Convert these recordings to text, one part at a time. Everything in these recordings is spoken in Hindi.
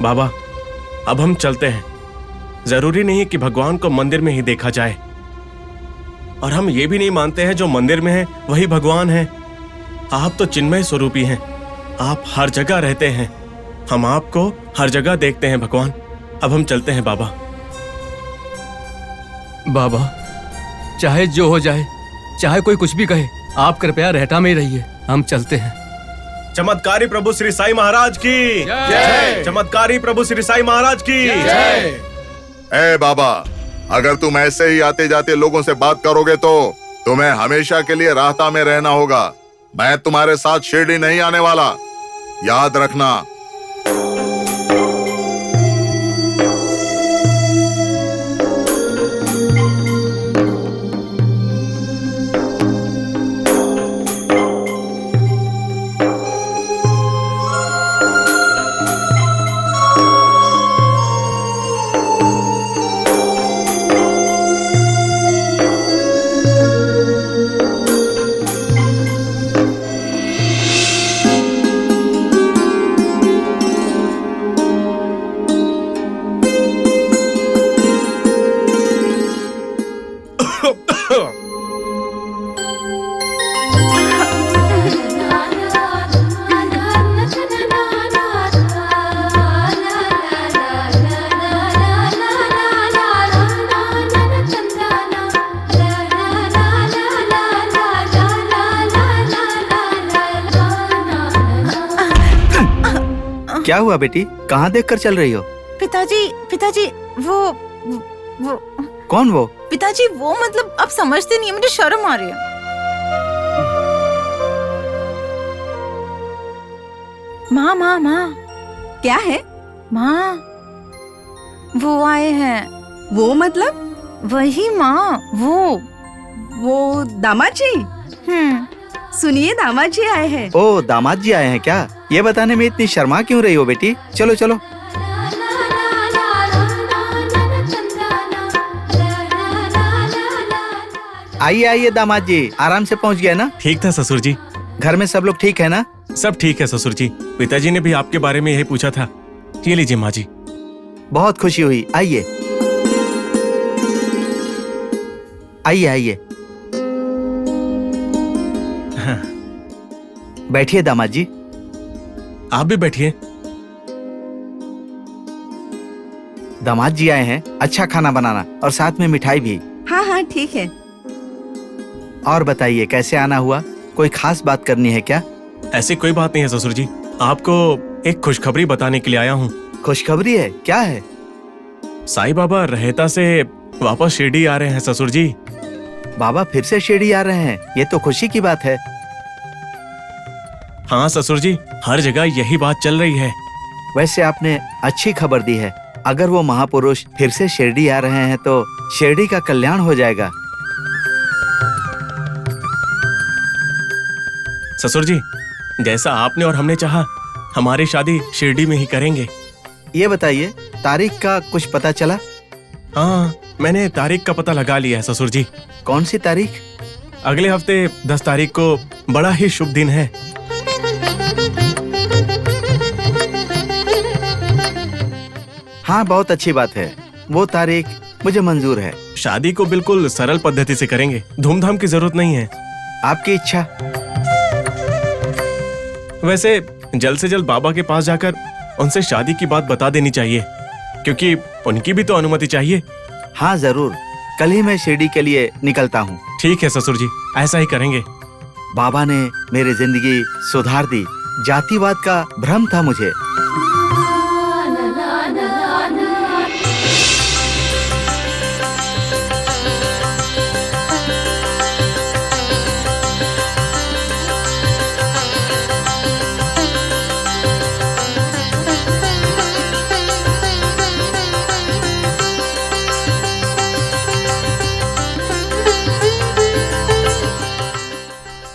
बाबा, अब हम चलते हैं। जरूरी नहीं कि भगवान को मंदिर में ही देखा जाए, और हम ये भी नहीं मानते हैं जो मंदिर में है वही भगवान है। आप तो चिन्मय स्वरूपी हैं, आप हर जगह रहते हैं, हम आपको हर जगह देखते हैं भगवान। अब हम चलते हैं बाबा। बाबा, चाहे जो हो जाए, चाहे कोई कुछ भी कहे, आप कृपया रहता में ही रहिए। हम चलते हैं। चमत्कारी प्रभु श्री साईं महाराज की जय। चमत्कारी प्रभु श्री साईं महाराज की जय। ए बाबा, अगर तुम ऐसे ही आते जाते लोगों से बात करोगे तो तुम्हें हमेशा के लिए राहता में रहना होगा। मैं तुम्हारे साथ शिरडी नहीं आने वाला, याद रखना। क्या हुआ बेटी, कहाँ देखकर चल रही हो? पिताजी वो कौन वो? पिताजी वो मतलब आप समझते नहीं है, मुझे शर्म आ रही है। माँ क्या है? माँ, वो आए हैं। वो मतलब? वही माँ, वो दामाद जी। सुनिए, दामाद जी आए हैं। ओ, दामाद जी आए हैं क्या? ये बताने में इतनी शर्मा क्यों रही हो बेटी? चलो चलो। आइए आइए दामाद जी, आराम से पहुंच गए ना? ठीक था ससुर जी। घर में सब लोग ठीक है ना? सब ठीक है ससुर जी। पिताजी ने भी आपके बारे में यही पूछा था। ये लीजिए माँ जी। बहुत खुशी हुई। आइए आइए आइए। हाँ। बैठिए दामाद जी। आप भी बैठिए। दामाद जी आए हैं, अच्छा खाना बनाना और साथ में मिठाई भी। हाँ ठीक है। और बताइए कैसे आना हुआ? कोई खास बात करनी है क्या? ऐसी कोई बात नहीं है ससुर जी, आपको एक खुशखबरी बताने के लिए आया हूँ। खुशखबरी है? क्या है? साईं बाबा रहता से वापस शिरडी आ रहे हैं ससुर जी। बाबा फिर से शिरडी आ रहे हैं? ये तो खुशी की बात है। हाँ ससुर जी, हर जगह यही बात चल रही है। वैसे आपने अच्छी खबर दी है। अगर वो महापुरुष फिर से शिरडी आ रहे हैं तो शिरडी का कल्याण हो जाएगा। ससुर जी, जैसा आपने और हमने चाहा, हमारी शादी शिरडी में ही करेंगे। ये बताइए, तारीख का कुछ पता चला? हाँ, मैंने तारीख का पता लगा लिया है ससुर जी। कौन सी तारीख? अगले हफ्ते 10 तारीख को बड़ा ही शुभ दिन है। हाँ, बहुत अच्छी बात है। वो तारीख मुझे मंजूर है। शादी को बिल्कुल सरल पद्धति से करेंगे, धूमधाम की जरूरत नहीं है। आपकी इच्छा। वैसे जल्द से जल्द बाबा के पास जाकर उनसे शादी की बात बता देनी चाहिए, क्योंकि उनकी भी तो अनुमति चाहिए। हाँ जरूर, कल ही मैं शिरडी के लिए निकलता हूँ। ठीक है ससुर जी, ऐसा ही करेंगे। बाबा ने मेरी जिंदगी सुधार दी। जातिवाद का भ्रम था मुझे।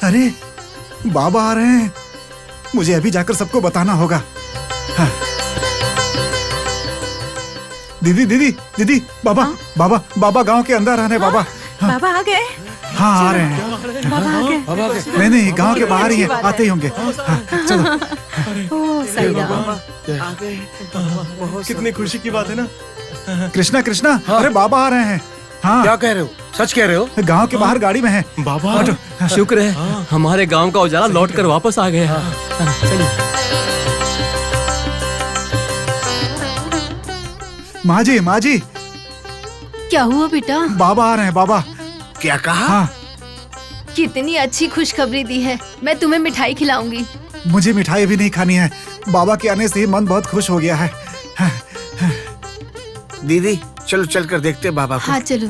अरे बाबा आ रहे हैं, मुझे अभी जाकर सबको बताना होगा। हाँ। दीदी दीदी दीदी, बाबा बाबा बाबा गांव के अंदर आने। बाबा बाबा आ गए। हाँ आ रहे हैं। बाबा आ गए। नहीं गांव के बाहर ही है, आते ही होंगे। हाँ, चलो। ओ सही राम। कितनी खुशी की बात है ना। कृष्णा कृष्णा, अरे बाबा आ रहे हैं। हाँ, क्या कह रहे हो? सच कह रहे हो? गांव के बाहर गाड़ी में है। बाबा शुक्र है हमारे गांव का उजाला लौट कर वापस आ गया। चलिए। माँ जी क्या हुआ बेटा? बाबा आ रहे हैं बाबा। क्या कहा? हाँ, कितनी अच्छी खुशखबरी दी है। मैं तुम्हें मिठाई खिलाऊंगी। मुझे मिठाई अभी नहीं खानी है। बाबा के आने से ही मन बहुत खुश हो गया है। दीदी चलो चल कर देखते हैं बाबा को। हाँ चलो।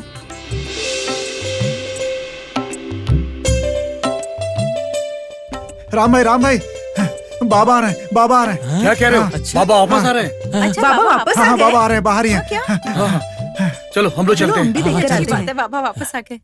राम भाई, बाबा आ रहे हैं, बाबा आ रहे हैं। क्या कह रहे हो? अच्छा। बाबा वापस आ रहे हैं? अच्छा बाबा वापस आ हाँ, गए? बाबा आ रहे हैं, बाहर ही हैं। क्या? चलो हम लोग चलते हम भी हैं। देख कर अच्छी आते बात हैं। है, बाबा वापस आ गए।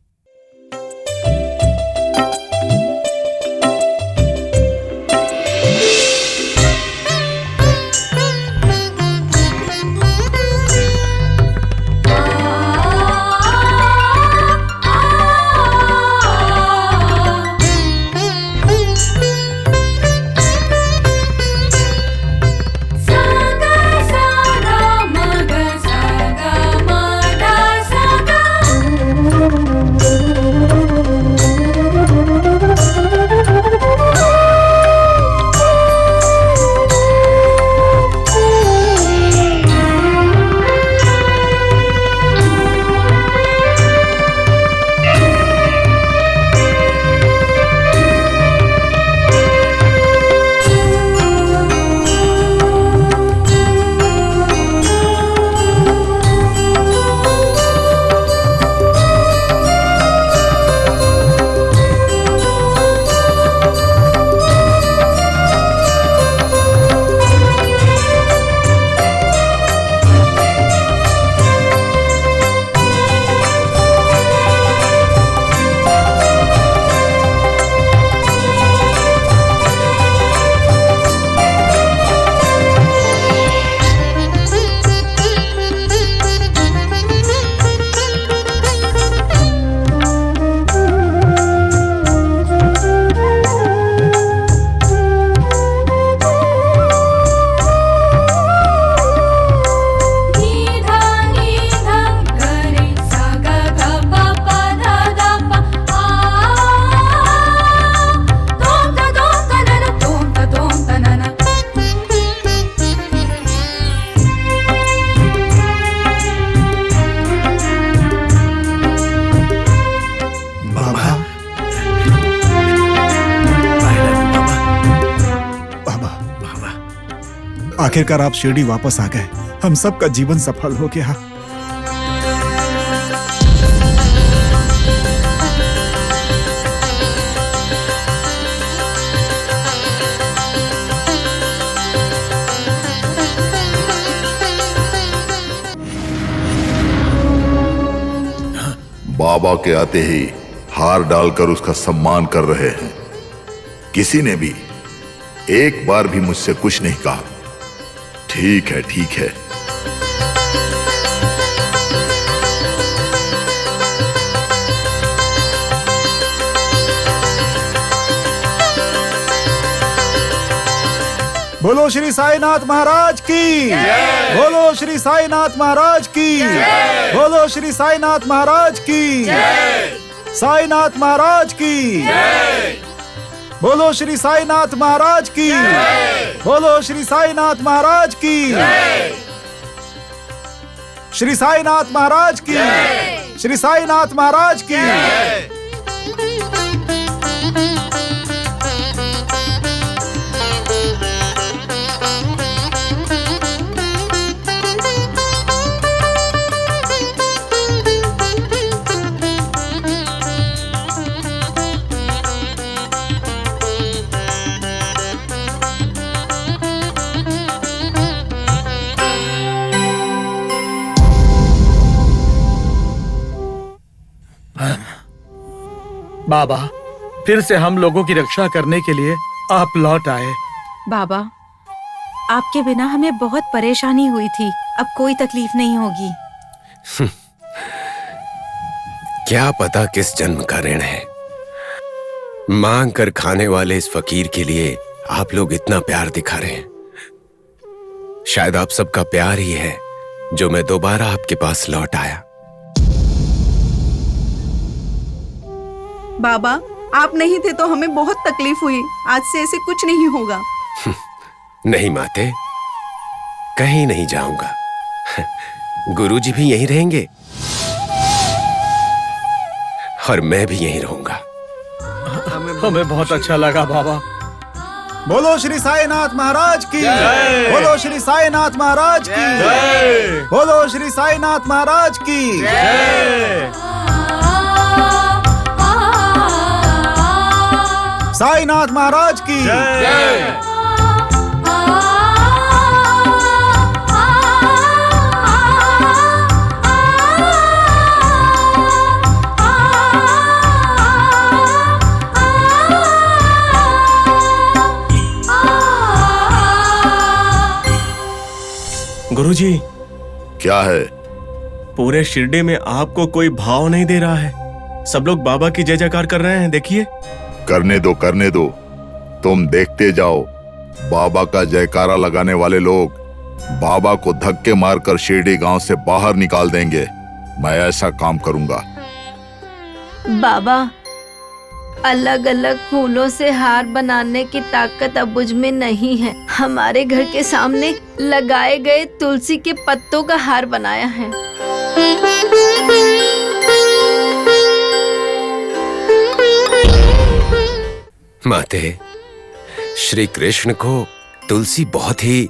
आखिरकार आप शिरडी वापस आ गए। हम सबका जीवन सफल हो गया। बाबा के आते ही हार डालकर उसका सम्मान कर रहे हैं। किसी ने भी एक बार भी मुझसे कुछ नहीं कहा। ठीक है, ठीक है। बोलो श्री साईनाथ महाराज की। बोलो श्री साईनाथ महाराज की। बोलो श्री साईनाथ महाराज की। साईनाथ महाराज की। बोलो श्री साईनाथ महाराज की। बोलो श्री साईनाथ महाराज की। श्री साईनाथ महाराज की। श्री साईनाथ महाराज की। बाबा, फिर से हम लोगों की रक्षा करने के लिए आप लौट आए। बाबा, आपके बिना हमें बहुत परेशानी हुई थी। अब कोई तकलीफ नहीं होगी। क्या पता किस जन्म का ऋण है। मांग कर खाने वाले इस फकीर के लिए आप लोग इतना प्यार दिखा रहे हैं। शायद आप सबका प्यार ही है जो मैं दोबारा आपके पास लौट आया। बाबा, आप नहीं थे तो हमें बहुत तकलीफ हुई। आज से ऐसे कुछ नहीं होगा। नहीं माते, कहीं नहीं जाऊंगा। गुरुजी भी यहीं रहेंगे और मैं भी यहीं रहूंगा। हमें बहुत अच्छा लगा बाबा। बोलो श्री साईनाथ महाराज की। बोलो श्री साईनाथ महाराज की। बोलो श्री साईनाथ महाराज की। साईनाथ महाराज की। गुरुजी, क्या है? पूरे शिरडी में आपको कोई भाव नहीं दे रहा है। सब लोग बाबा की जय जयकार कर रहे हैं, देखिए। करने दो, करने दो। तुम देखते जाओ। बाबा का जयकारा लगाने वाले लोग बाबा को धक्के मारकर शिरडी गांव से बाहर निकाल देंगे। मैं ऐसा काम करूंगा। बाबा, अलग अलग फूलों से हार बनाने की ताकत अब मुझ में नहीं है। हमारे घर के सामने लगाए गए तुलसी के पत्तों का हार बनाया है। माते, श्री कृष्ण को तुलसी बहुत ही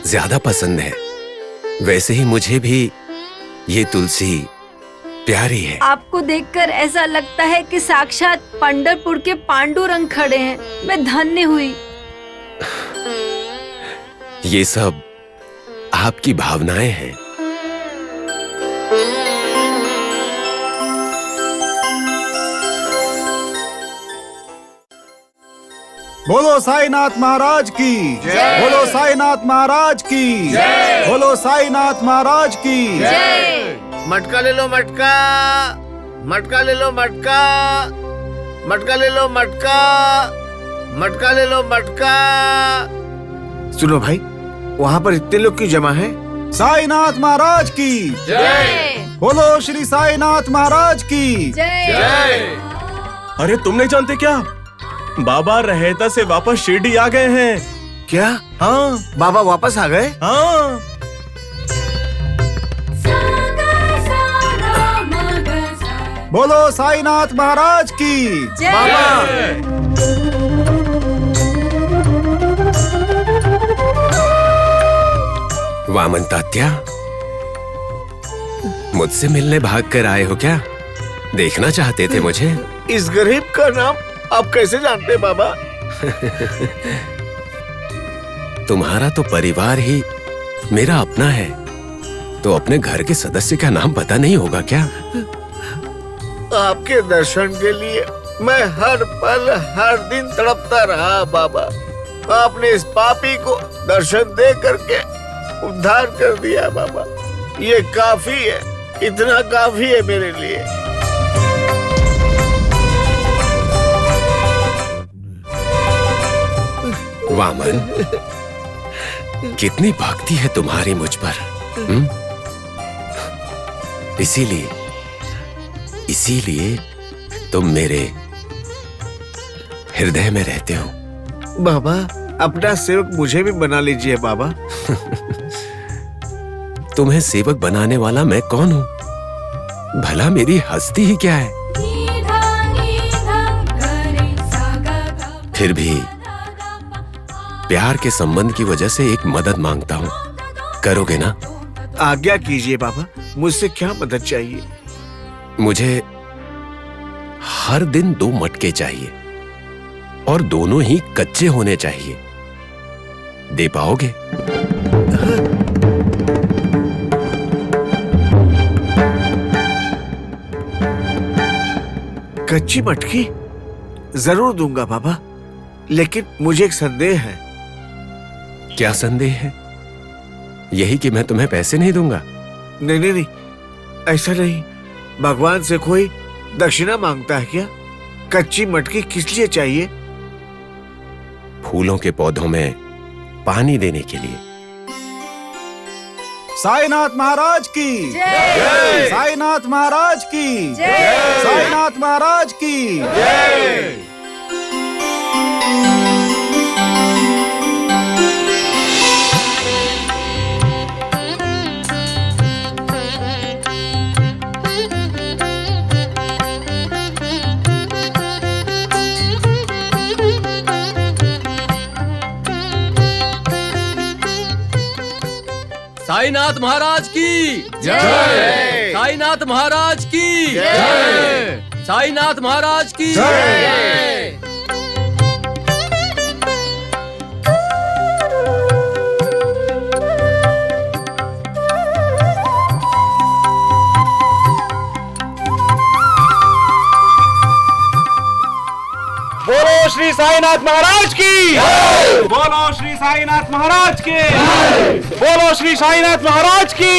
ज्यादा पसंद है। वैसे ही मुझे भी ये तुलसी प्यारी है। आपको देखकर ऐसा लगता है कि साक्षात पंढरपुर के पांडुरंग खड़े हैं। मैं धन्य हुई। ये सब आपकी भावनाएं हैं। बोलो साईनाथ महाराज की। बोलो साईनाथ महाराज की। बोलो साईनाथ महाराज की। मटका ले लो, मटका। मटका ले लो, मटका। मटका ले लो, मटका। मटका ले लो, मटका। सुनो भाई, वहाँ पर इतने लोग क्यों जमा हैं? साईनाथ महाराज की जय। बोलो श्री साईनाथ महाराज की जय। अरे तुम नहीं जानते क्या? बाबा रहेता से वापस शिरडी आ गए हैं। क्या? हाँ, बाबा वापस आ गए? हाँ। बोलो साईनाथ महाराज की। वामन तात्या, मुझसे मिलने भाग कर आए हो क्या? देखना चाहते थे मुझे? इस गरीब का नाम आप कैसे जानते बाबा? तुम्हारा तो परिवार ही मेरा अपना है, तो अपने घर के सदस्य का नाम पता नहीं होगा क्या? आपके दर्शन के लिए मैं हर पल हर दिन तड़पता रहा बाबा। आपने इस पापी को दर्शन दे करके उद्धार कर दिया बाबा। ये काफी है, इतना काफी है मेरे लिए। वामन, कितनी भक्ति है तुम्हारी मुझ पर। इसीलिए तुम मेरे हृदय में रहते हो। बाबा, अपना सेवक मुझे भी बना लीजिए बाबा। तुम्हें सेवक बनाने वाला मैं कौन हूँ? भला मेरी हस्ती ही क्या है? फिर भी प्यार के संबंध की वजह से एक मदद मांगता हूँ, करोगे ना? आज्ञा कीजिए बाबा, मुझसे क्या मदद चाहिए? मुझे हर दिन 2 मटके चाहिए और दोनों ही कच्चे होने चाहिए। दे पाओगे? कच्ची मटकी जरूर दूंगा बाबा, लेकिन मुझे एक संदेह है। क्या संदेह है? यही कि मैं तुम्हें पैसे नहीं दूंगा? नहीं नहीं नहीं, ऐसा नहीं। भगवान से कोई दक्षिणा मांगता है क्या? कच्ची मटकी किस लिए चाहिए? फूलों के पौधों में पानी देने के लिए। साईनाथ महाराज की जय। साईनाथ महाराज की जय। साईनाथ महाराज की जय। साईनाथ महाराज की जय। साईनाथ महाराज की जय। साईनाथ महाराज की जय। बोलो श्री साईनाथ महाराज की बोलो श्री साईनाथ महाराज की बोलो श्री साईनाथ महाराज की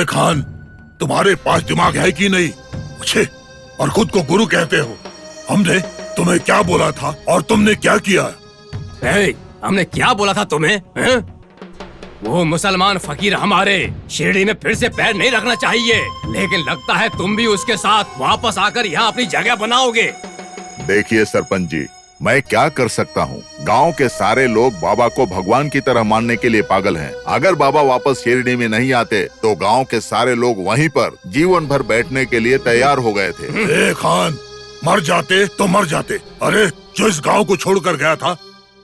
खान, तुम्हारे पास दिमाग है कि नहीं? अच्छे, और खुद को गुरु कहते हो। हमने तुम्हें क्या बोला था और तुमने क्या किया? हमने क्या बोला था तुम्हें? वो मुसलमान फकीर हमारे शिरडी में फिर से पैर नहीं रखना चाहिए, लेकिन लगता है तुम भी उसके साथ वापस आकर यहाँ अपनी जगह बनाओगे। देखिए सरपंच जी, मैं क्या कर सकता हूँ? गांव के सारे लोग बाबा को भगवान की तरह मानने के लिए पागल हैं। अगर बाबा वापस शिरडी में नहीं आते तो गांव के सारे लोग वहीं पर जीवन भर बैठने के लिए तैयार हो गए थे। खान, मर जाते तो मर जाते। अरे जो इस गांव को छोड़कर गया था,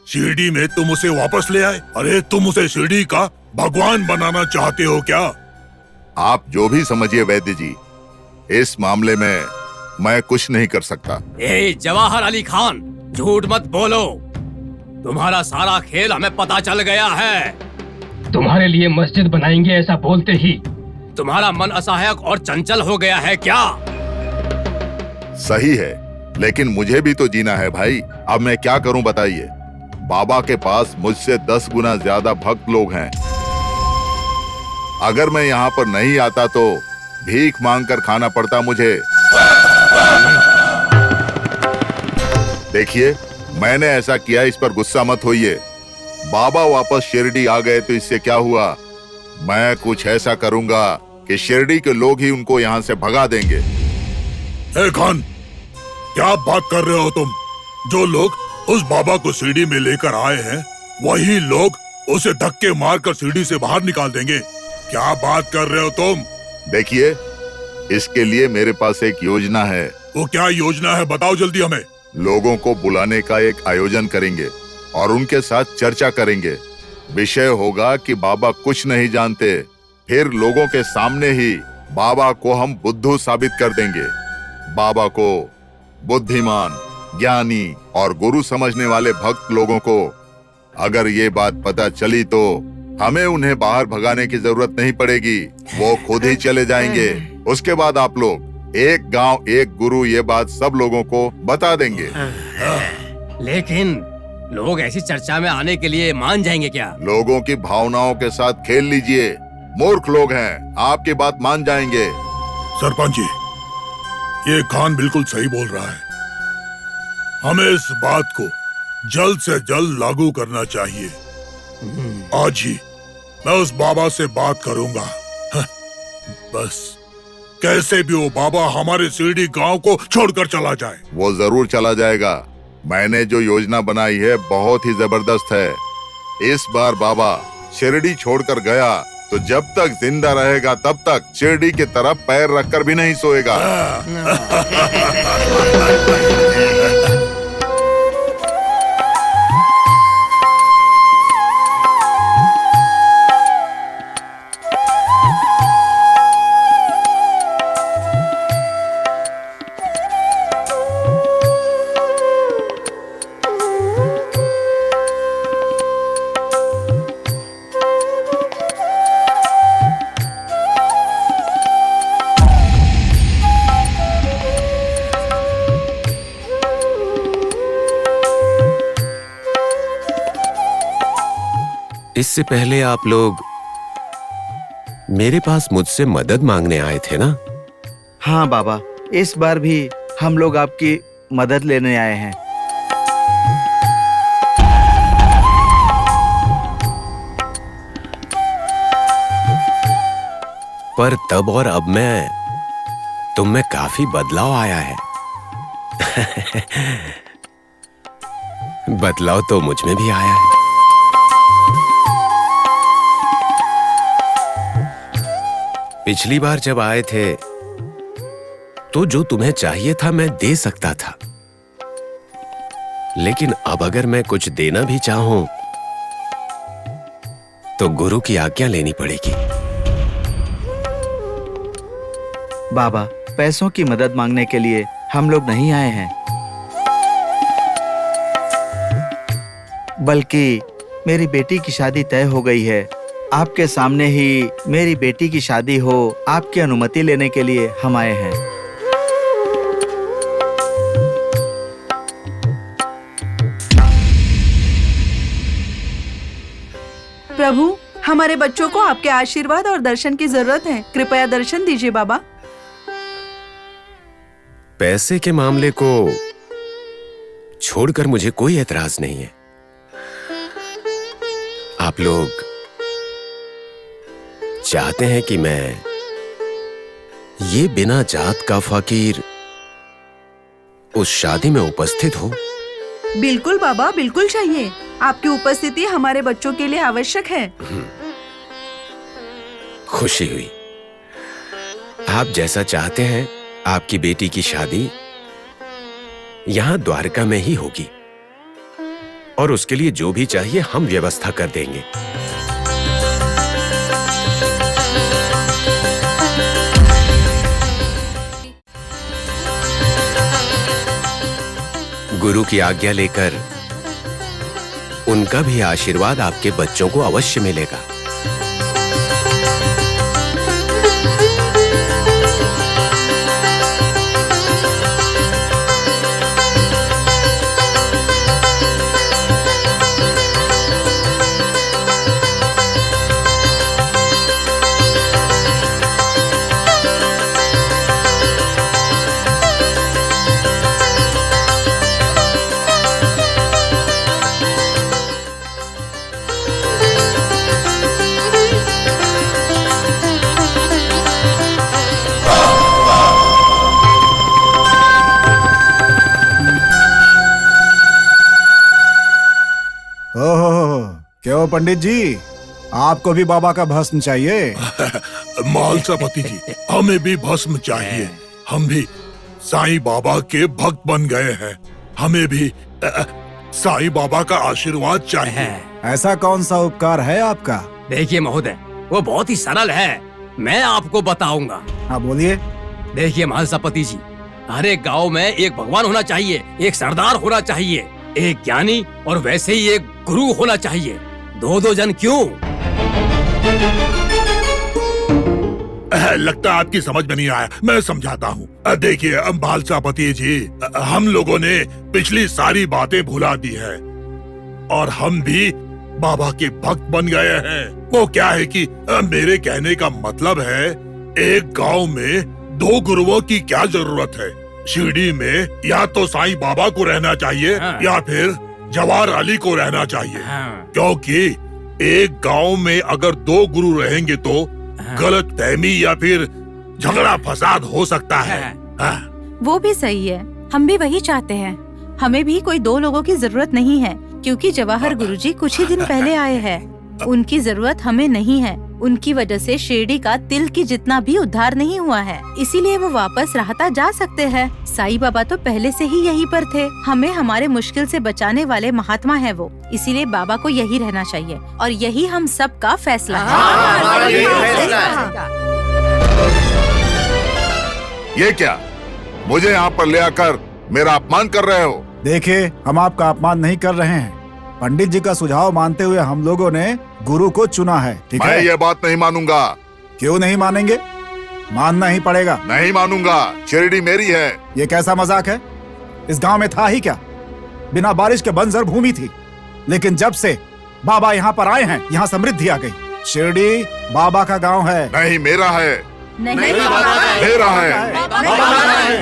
शिरडी में तुम उसे वापस ले आए। अरे तुम उसे शिरडी का भगवान बनाना चाहते हो क्या? आप जो भी समझिए वैद्य जी, इस मामले में मैं कुछ नहीं कर सकता। जवाहर अली खान, झूठ मत बोलो। तुम्हारा सारा खेल हमें पता चल गया है। तुम्हारे लिए मस्जिद बनाएंगे ऐसा बोलते ही तुम्हारा मन असहायक और चंचल हो गया है क्या? सही है, लेकिन मुझे भी तो जीना है भाई। अब मैं क्या करूं बताइए? बाबा के पास मुझसे 10 गुना ज्यादा भक्त लोग हैं। अगर मैं यहाँ पर नहीं आता तो भीख मांगकर खाना पड़ता मुझे। देखिए, मैंने ऐसा किया, इस पर गुस्सा मत होइए। बाबा वापस शिरडी आ गए तो इससे क्या हुआ? मैं कुछ ऐसा करूंगा कि शिरडी के लोग ही उनको यहाँ से भगा देंगे। खान, क्या बात कर रहे हो तुम? जो लोग उस बाबा को शिरडी में लेकर आए हैं, वही लोग उसे धक्के मारकर शिरडी से बाहर निकाल देंगे। क्या बात कर रहे हो तुम? देखिए, इसके लिए मेरे पास एक योजना है। वो क्या योजना है, बताओ जल्दी हमें। लोगों को बुलाने का एक आयोजन करेंगे और उनके साथ चर्चा करेंगे। विषय होगा कि बाबा कुछ नहीं जानते। फिर लोगों के सामने ही बाबा को हम बुद्धू साबित कर देंगे। बाबा को बुद्धिमान, ज्ञानी और गुरु समझने वाले भक्त लोगों को अगर ये बात पता चली तो हमें उन्हें बाहर भगाने की जरूरत नहीं पड़ेगी, वो खुद ही चले जाएंगे। उसके बाद आप लोग एक गांव एक गुरु ये बात सब लोगों को बता देंगे। लेकिन लोग ऐसी चर्चा में आने के लिए मान जाएंगे क्या? लोगों की भावनाओं के साथ खेल लीजिए। मूर्ख लोग हैं, आपकी बात मान जाएंगे। सरपंच जी, ये खान बिल्कुल सही बोल रहा है। हमें इस बात को जल्द से जल्द लागू करना चाहिए। आज ही मैं उस बाबा से बात करूंगा। बस कैसे भी वो बाबा हमारे शिरडी गांव को छोड़कर चला जाए। वो जरूर चला जाएगा। मैंने जो योजना बनाई है बहुत ही जबरदस्त है। इस बार बाबा शिरडी छोड़कर गया तो जब तक जिंदा रहेगा तब तक शिरडी की तरफ पैर रखकर भी नहीं सोएगा। इससे पहले आप लोग मेरे पास मुझसे मदद मांगने आए थे ना? हाँ बाबा, इस बार भी हम लोग आपकी मदद लेने आए हैं। पर तब और अब में तुम में काफी बदलाव आया है। बदलाव तो मुझ में भी आया है। पिछली बार जब आए थे तो जो तुम्हें चाहिए था मैं दे सकता था, लेकिन अब अगर मैं कुछ देना भी चाहूं तो गुरु की आज्ञा लेनी पड़ेगी। बाबा, पैसों की मदद मांगने के लिए हम लोग नहीं आए हैं, बल्कि मेरी बेटी की शादी तय हो गई है। आपके सामने ही मेरी बेटी की शादी हो, आपकी अनुमति लेने के लिए हम आए हैं। प्रभु, हमारे बच्चों को आपके आशीर्वाद और दर्शन की जरूरत है। कृपया दर्शन दीजिए बाबा। पैसे के मामले को छोड़कर मुझे कोई एतराज नहीं है। आप लोग चाहते हैं कि मैं ये बिना जात का फकीर उस शादी में उपस्थित हो? बिल्कुल बाबा, बिल्कुल चाहिए। आपकी उपस्थिति हमारे बच्चों के लिए आवश्यक है। खुशी हुई। आप जैसा चाहते हैं आपकी बेटी की शादी यहां द्वारका में ही होगी, और उसके लिए जो भी चाहिए हम व्यवस्था कर देंगे। गुरु की आज्ञा लेकर उनका भी आशीर्वाद आपके बच्चों को अवश्य मिलेगा। क्यों पंडित जी, आपको भी बाबा का भस्म चाहिए? मालसापति जी, हमें भी भस्म चाहिए। हम भी साईं बाबा के भक्त बन गए हैं। हमें भी साईं बाबा का आशीर्वाद चाहिए। ऐसा कौन सा उपकार है आपका? देखिए महोदय, वो बहुत ही सरल है, मैं आपको बताऊंगा। हाँ बोलिए। देखिए महासपति जी, हर एक गांव में एक भगवान होना चाहिए, एक सरदार होना चाहिए, एक ज्ञानी और वैसे ही एक गुरु होना चाहिए। दो जन क्यों? लगता है आपकी समझ में नहीं आया, मैं समझाता हूँ। देखिए महासपति जी, हम लोगों ने पिछली सारी बातें भुला दी है और हम भी बाबा के भक्त बन गए हैं। वो क्या है कि मेरे कहने का मतलब है, एक गांव में 2 गुरुओं की क्या जरूरत है। शिरडी में या तो साईं बाबा को रहना चाहिए या फिर जवाहर अली को रहना चाहिए, क्योंकि एक गांव में अगर 2 गुरु रहेंगे तो गलत फहमी या फिर झगड़ा फसाद हो सकता है। वो भी सही है, हम भी वही चाहते हैं। हमें भी कोई 2 लोगों की जरूरत नहीं है, क्योंकि जवाहर गुरुजी कुछ ही दिन पहले आए हैं। उनकी जरूरत हमें नहीं है। उनकी वजह से शिरडी का तिल की जितना भी उद्धार नहीं हुआ है, इसीलिए वो वापस राहता जा सकते हैं। साईं बाबा तो पहले से ही यहीं पर थे। हमें हमारे मुश्किल से बचाने वाले महात्मा है वो, इसीलिए बाबा को यही रहना चाहिए और यही हम सब का फैसला है। ये क्या, मुझे यहाँ पर ले आकर मेरा अपमान कर रहे हो? देखिए, हम आपका अपमान नहीं कर रहे हैं। पंडित जी का सुझाव मानते हुए हम लोगों ने गुरु को चुना है, ठीक है? मैं ये बात नहीं मानूंगा। क्यों नहीं मानेंगे? मानना ही पड़ेगा। नहीं मानूंगा, शिरडी मेरी है। ये कैसा मजाक है? इस गांव में था ही क्या? बिना बारिश के बंजर भूमि थी, लेकिन जब से बाबा यहाँ पर आए हैं, यहाँ समृद्धि आ गई। शिरडी बाबा का गाँव है। नहीं, मेरा है। नहीं, मेरा है,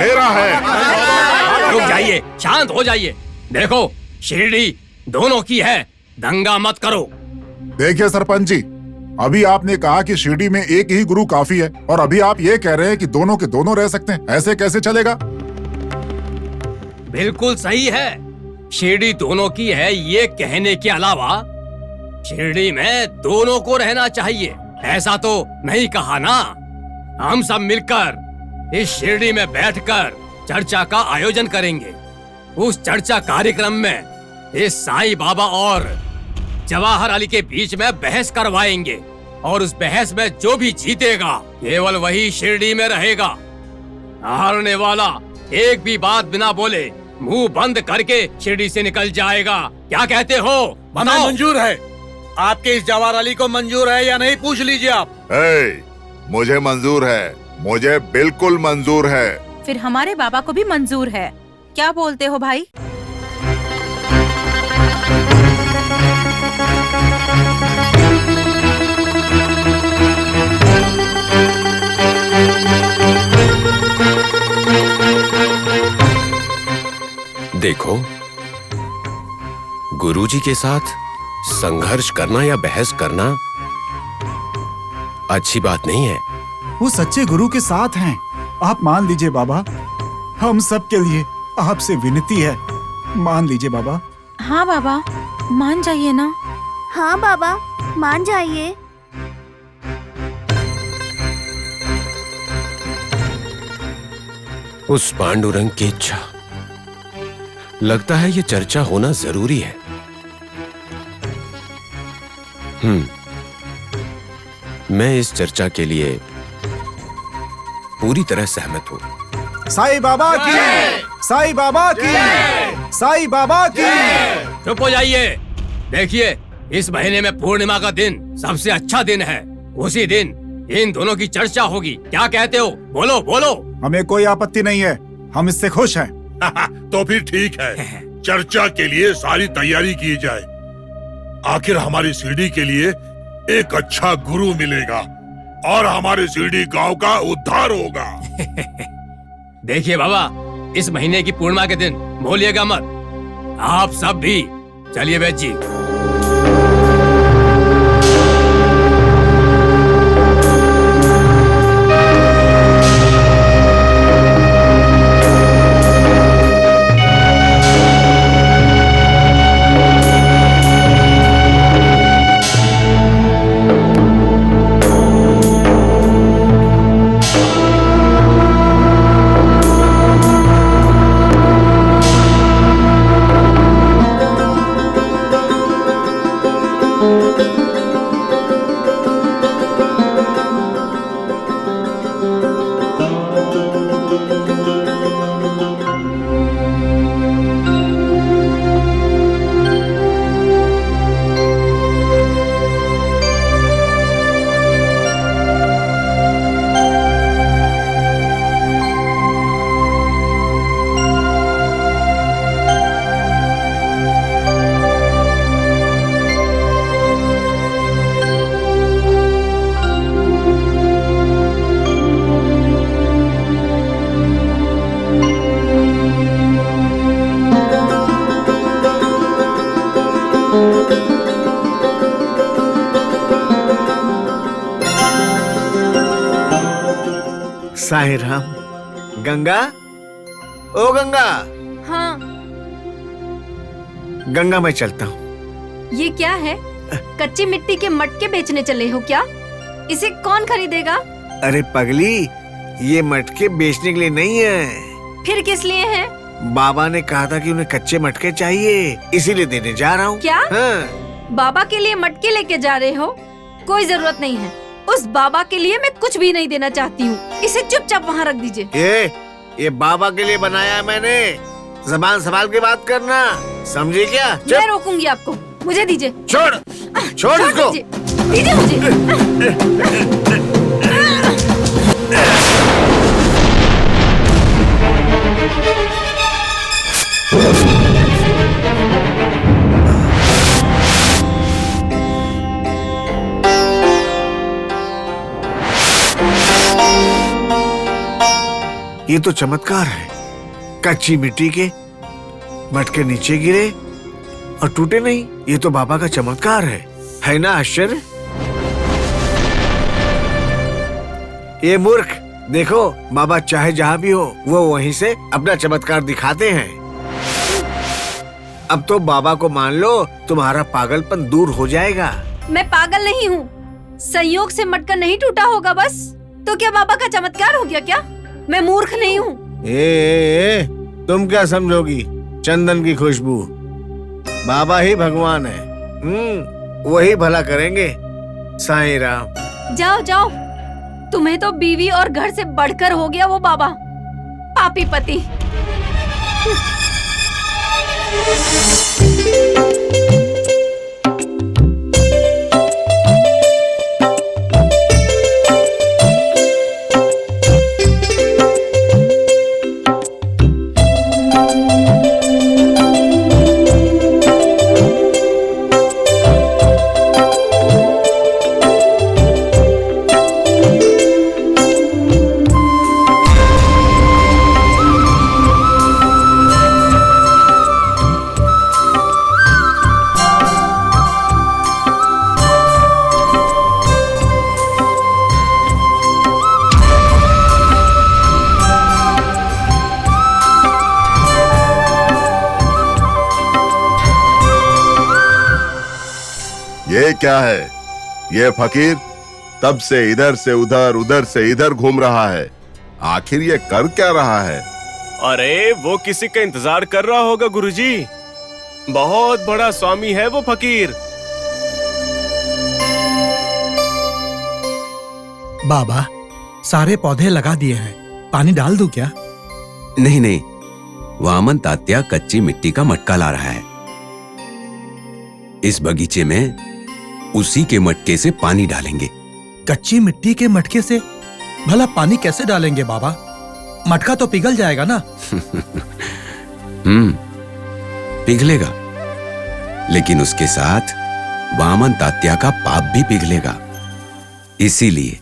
मेरा है। रुक जाइए, शांत हो जाइए। देखो, शिरडी दोनों की है, दंगा मत करो। देखिए सरपंच जी, अभी आपने कहा कि शिरडी में एक ही गुरु काफी है और अभी आप ये कह रहे हैं कि दोनों के दोनों रह सकते हैं। ऐसे कैसे चलेगा? बिल्कुल सही है, शिरडी दोनों की है, ये कहने के अलावा शिरडी में दोनों को रहना चाहिए, ऐसा तो नहीं कहा ना। हम सब मिलकर इस शिरडी में बैठकर चर्चा का आयोजन करेंगे। उस चर्चा कार्यक्रम में इस साईं बाबा और जवाहर अली के बीच में बहस करवाएंगे और उस बहस में जो भी जीतेगा केवल वही शिरडी में रहेगा। हारने वाला एक भी बात बिना बोले मुंह बंद करके शिरडी से निकल जाएगा। क्या कहते हो? बताओ। मंजूर है। आपके इस जवाहर अली को मंजूर है या नहीं, पूछ लीजिए आप। मुझे मंजूर है, मुझे बिल्कुल मंजूर है। फिर हमारे बाबा को भी मंजूर है। क्या बोलते हो भाई? देखो, गुरुजी के साथ संघर्ष करना या बहस करना अच्छी बात नहीं है। वो सच्चे गुरु के साथ हैं। आप मान लीजिए बाबा, हम सब के लिए आपसे विनती है, मान लीजिए बाबा। हाँ बाबा, मान जाइए ना। हाँ बाबा, मान जाइए। उस पांडुरंग की इच्छा, लगता है ये चर्चा होना जरूरी है। मैं इस चर्चा के लिए पूरी तरह सहमत हूँ। साईं बाबा की, साईं बाबा की, साईं बाबा की। चुप हो जाइए। देखिए, इस महीने में पूर्णिमा का दिन सबसे अच्छा दिन है। उसी दिन इन दोनों की चर्चा होगी। क्या कहते हो? बोलो बोलो। हमें कोई आपत्ति नहीं है, हम इससे खुश हैं। तो फिर ठीक है, चर्चा के लिए सारी तैयारी की जाए। आखिर हमारी शिरडी के लिए एक अच्छा गुरु मिलेगा और हमारे शिरडी गांव का उद्धार होगा। देखिए बाबा, इस महीने की पूर्णिमा के दिन भूलिएगा मत। आप सब भी चलिए वैद्य जी। साईं राम। गंगा, ओ गंगा। हाँ। गंगा मैं चलता हूँ। ये क्या है? कच्ची मिट्टी के मटके बेचने चले हो क्या? इसे कौन खरीदेगा? अरे पगली, ये मटके बेचने के लिए नहीं है। फिर किस लिए है? बाबा ने कहा था कि उन्हें कच्चे मटके चाहिए, इसीलिए देने जा रहा हूँ। क्या? हाँ। बाबा के लिए मटके लेके जा रहे हो? कोई जरूरत नहीं है। उस बाबा के लिए मैं कुछ भी नहीं देना चाहती हूँ। इसे चुपचाप वहाँ रख दीजिए। ये बाबा के लिए बनाया है मैंने। ज़बान संभाल के बात करना, समझी क्या? मैं रोकूंगी आपको। मुझे दीजिए। छोड़ इसको। दीजिए मुझे। ये तो चमत्कार है। कच्ची मिट्टी के मटके नीचे गिरे और टूटे नहीं। ये तो बाबा का चमत्कार है ना आश्चर्य? ये मूर्ख, देखो बाबा चाहे जहाँ भी हो वो वहीं से अपना चमत्कार दिखाते हैं। अब तो बाबा को मान लो, तुम्हारा पागलपन दूर हो जाएगा। मैं पागल नहीं हूँ। संयोग से मटका नहीं टूटा होगा बस। तो क्या बाबा का चमत्कार हो गया क्या? मैं मूर्ख नहीं हूँ। तुम क्या समझोगी? चंदन की खुशबू, बाबा ही भगवान है। वही भला करेंगे। साईं राम। जाओ जाओ, तुम्हें तो बीवी और घर से बढ़कर हो गया वो बाबा। पापी पति। ये क्या है? ये फकीर तब से इधर से उधर, उधर से इधर घूम रहा है। आखिर ये कर क्या रहा है? अरे वो किसी का इंतजार कर रहा होगा गुरुजी। बहुत बड़ा स्वामी है वो फकीर। बाबा, सारे पौधे लगा दिए हैं, पानी डाल दूं क्या? नहीं नहीं, वामन तात्या कच्ची मिट्टी का मटका ला रहा है। इस बगीचे में उसी के मटके से पानी डालेंगे। कच्ची मिट्टी के मटके से भला पानी कैसे डालेंगे बाबा? मटका तो पिघल जाएगा ना। पिघलेगा, लेकिन उसके साथ वामन तात्या का पाप भी पिघलेगा। इसीलिए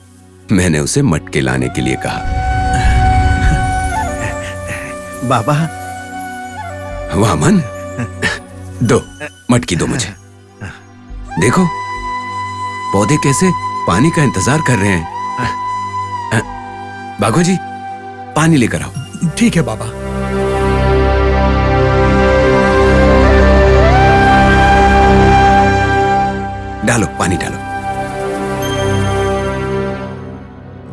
मैंने उसे मटके लाने के लिए कहा। बाबा। वामन, दो मटकी दो मुझे। देखो पौधे कैसे पानी का इंतजार कर रहे हैं। बाघो जी, पानी लेकर आओ। ठीक है बाबा। डालो, पानी डालो।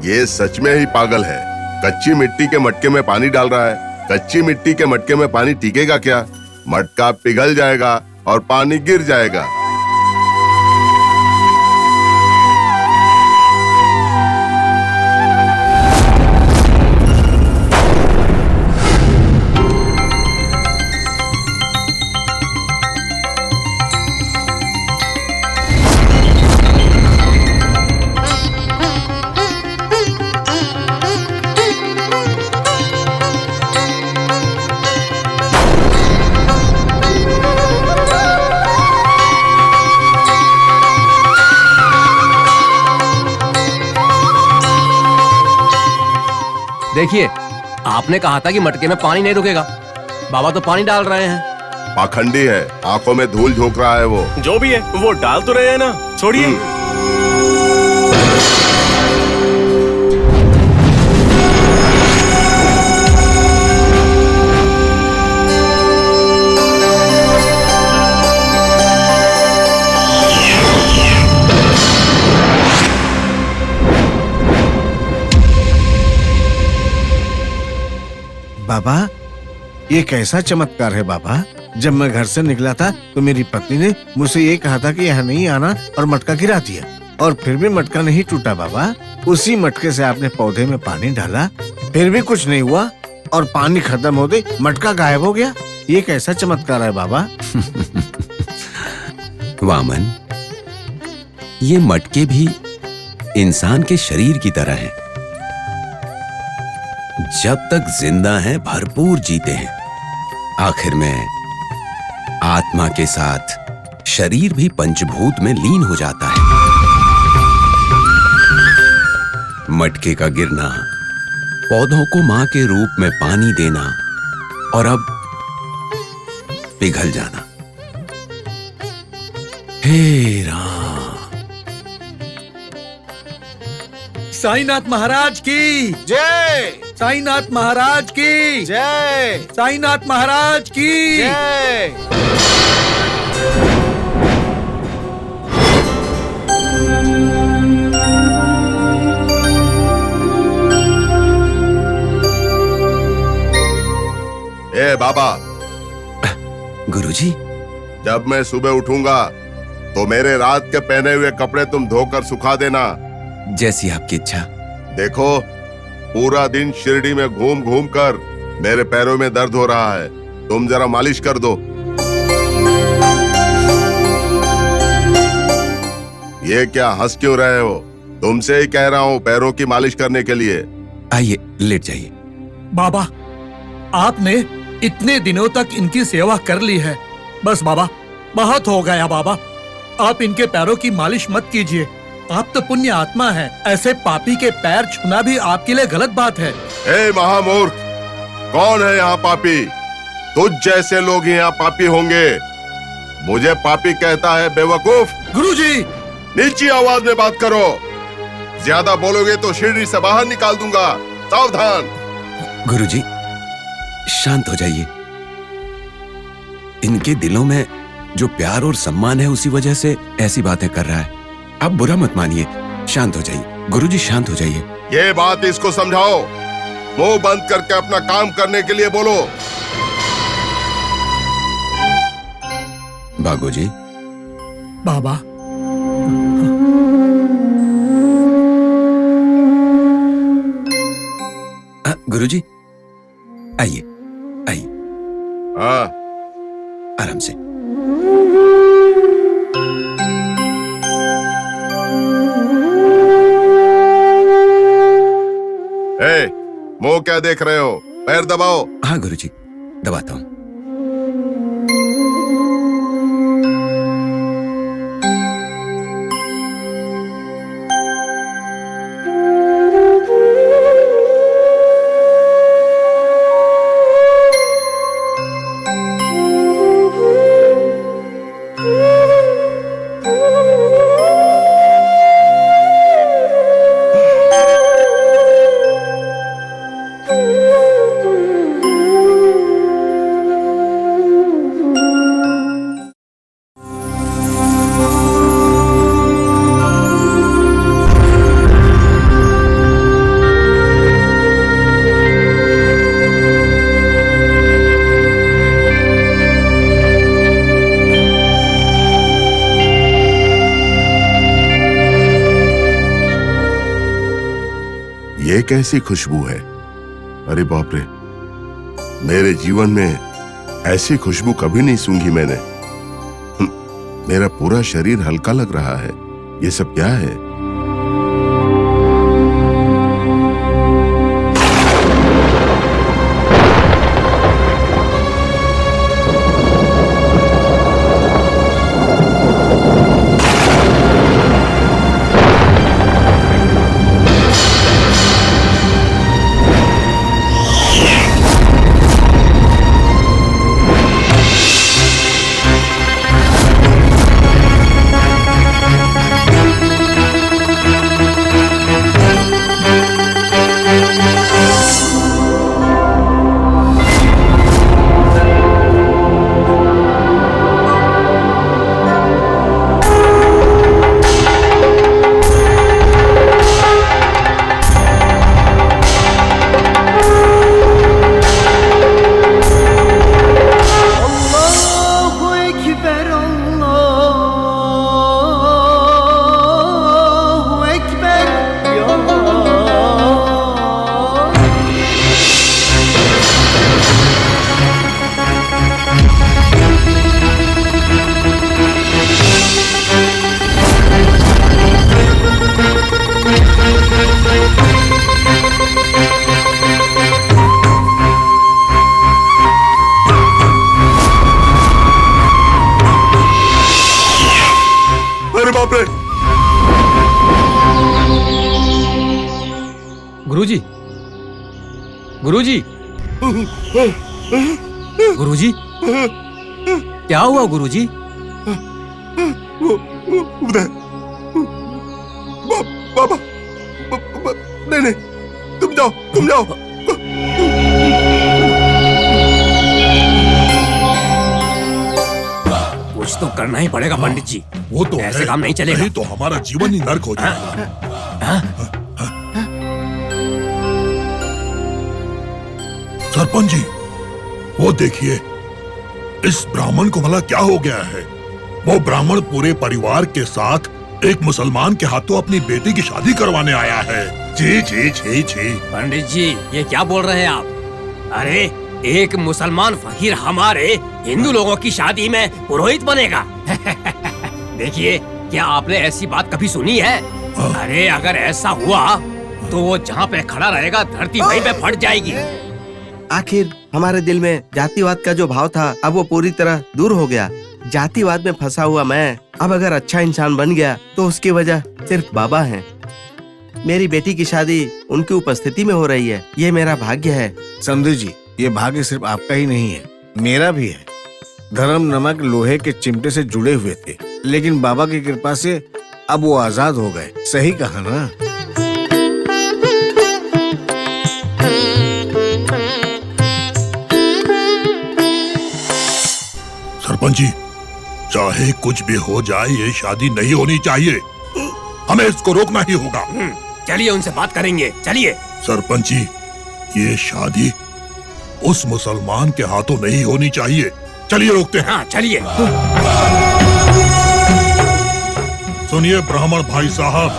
ये सच में ही पागल है। कच्ची मिट्टी के मटके में पानी डाल रहा है। कच्ची मिट्टी के मटके में पानी टिकेगा क्या? मटका पिघल जाएगा और पानी गिर जाएगा। देखिए, आपने कहा था कि मटके में पानी नहीं रुकेगा। बाबा तो पानी डाल रहे हैं। पाखंडी है, आंखों में धूल झोंक रहा है वो। जो भी है वो डाल तो रहे हैं ना, छोड़िए। बाबा, ये कैसा चमत्कार है बाबा। जब मैं घर से निकला था तो मेरी पत्नी ने मुझसे ये कहा था कि यहाँ नहीं आना और मटका गिरा दिया, और फिर भी मटका नहीं टूटा बाबा। उसी मटके से आपने पौधे में पानी डाला, फिर भी कुछ नहीं हुआ, और पानी खत्म होते मटका गायब हो गया। ये कैसा चमत्कार है बाबा। वामन, ये मटके भी इंसान के शरीर की तरह हैं। जब तक जिंदा हैं भरपूर जीते हैं, आखिर में आत्मा के साथ शरीर भी पंचभूत में लीन हो जाता है। मटके का गिरना, पौधों को मां के रूप में पानी देना, और अब पिघल जाना। हे राम। साईनाथ महाराज की जय। साईनाथ महाराज की जय। साईनाथ महाराज की जय। ए बाबा। गुरुजी, जब मैं सुबह उठूंगा तो मेरे रात के पहने हुए कपड़े तुम धोकर सुखा देना। जैसी आपकी इच्छा। देखो, पूरा दिन शिरडी में घूम घूम कर मेरे पैरों में दर्द हो रहा है, तुम जरा मालिश कर दो। ये क्या हंस क्यों रहे हो? तुमसे ही कह रहा हूँ पैरों की मालिश करने के लिए। आइए, लेट जाइए। बाबा, आपने इतने दिनों तक इनकी सेवा कर ली है, बस बाबा, बहुत हो गया बाबा। आप इनके पैरों की मालिश मत कीजिए। आप तो पुण्य आत्मा हैं। ऐसे पापी के पैर छूना भी आपके लिए गलत बात है। ए महामूर्ख, कौन है यहाँ पापी? तुझ जैसे लोग ही यहाँ पापी होंगे। मुझे पापी कहता है बेवकूफ। गुरुजी, नीची आवाज में बात करो। ज्यादा बोलोगे तो शिरडी से बाहर निकाल दूंगा, सावधान। गुरुजी, शांत हो जाइए। इनके दिलों में जो प्यार और सम्मान है, उसी वजह से ऐसी बातें कर रहा है। आप बुरा मत मानिए, शांत हो जाइए। गुरुजी, शांत हो जाइए। ये बात इसको समझाओ। मुंह बंद करके अपना काम करने के लिए बोलो। बागोजी। बाबा, गुरुजी, आइए आइए। हाँ, आराम से। मुंह क्या देख रहे हो? पैर दबाओ। हाँ गुरुजी, दबाता हूँ। ये कैसी खुशबू है? अरे बाप रे, मेरे जीवन में ऐसी खुशबू कभी नहीं सूंघी मैंने। मेरा पूरा शरीर हल्का लग रहा है। ये सब क्या है? अरे बाप रे! गुरुजी, गुरुजी, गुरुजी, क्या हुआ गुरुजी? उदय, बाबा, नहीं नहीं, तुम जाओ, तुम जाओ। कुछ तो करना ही पड़ेगा पंडित जी। वो तो ऐसे काम नहीं चलेगा। नहीं तो हमारा जीवन ही नर्क हो जाएगा। सरपंच जी, वो देखिए, इस ब्राह्मण को भला क्या हो गया है? वो ब्राह्मण पूरे परिवार के साथ एक मुसलमान के हाथों अपनी बेटी की शादी करवाने आया है। जी जी जी जी। पंडित जी, ये क्या बोल रहे हैं आप? अरे, एक मुसलमान फकीर हमारे हिंदू लोगों की शादी में पुरोहित बनेगा? देखिए, क्या आपने ऐसी बात कभी सुनी है? अरे, अगर ऐसा हुआ तो वो जहाँ पे खड़ा रहेगा धरती वहीं पे फट जाएगी। आखिर हमारे दिल में जातिवाद का जो भाव था, अब वो पूरी तरह दूर हो गया। जातिवाद में फंसा हुआ मैं अब अगर अच्छा इंसान बन गया तो उसकी वजह सिर्फ बाबा है। मेरी बेटी की शादी उनकी उपस्थिति में हो रही है, ये मेरा भाग्य है। समझू जी, ये भाग्य सिर्फ आपका ही नहीं है, मेरा भी है। धर्म नमक लोहे के चिमटे से जुड़े हुए थे, लेकिन बाबा की कृपा से अब वो आजाद हो गए। सही कहा ना? सरपंच जी, चाहे कुछ भी हो जाए, ये शादी नहीं होनी चाहिए। हमें इसको रोकना ही होगा। चलिए उनसे बात करेंगे, चलिए। सरपंच जी, ये शादी उस मुसलमान के हाथों नहीं होनी चाहिए। चलिए रोकते हैं। हाँ, चलिए। सुनिए ब्राह्मण भाई साहब,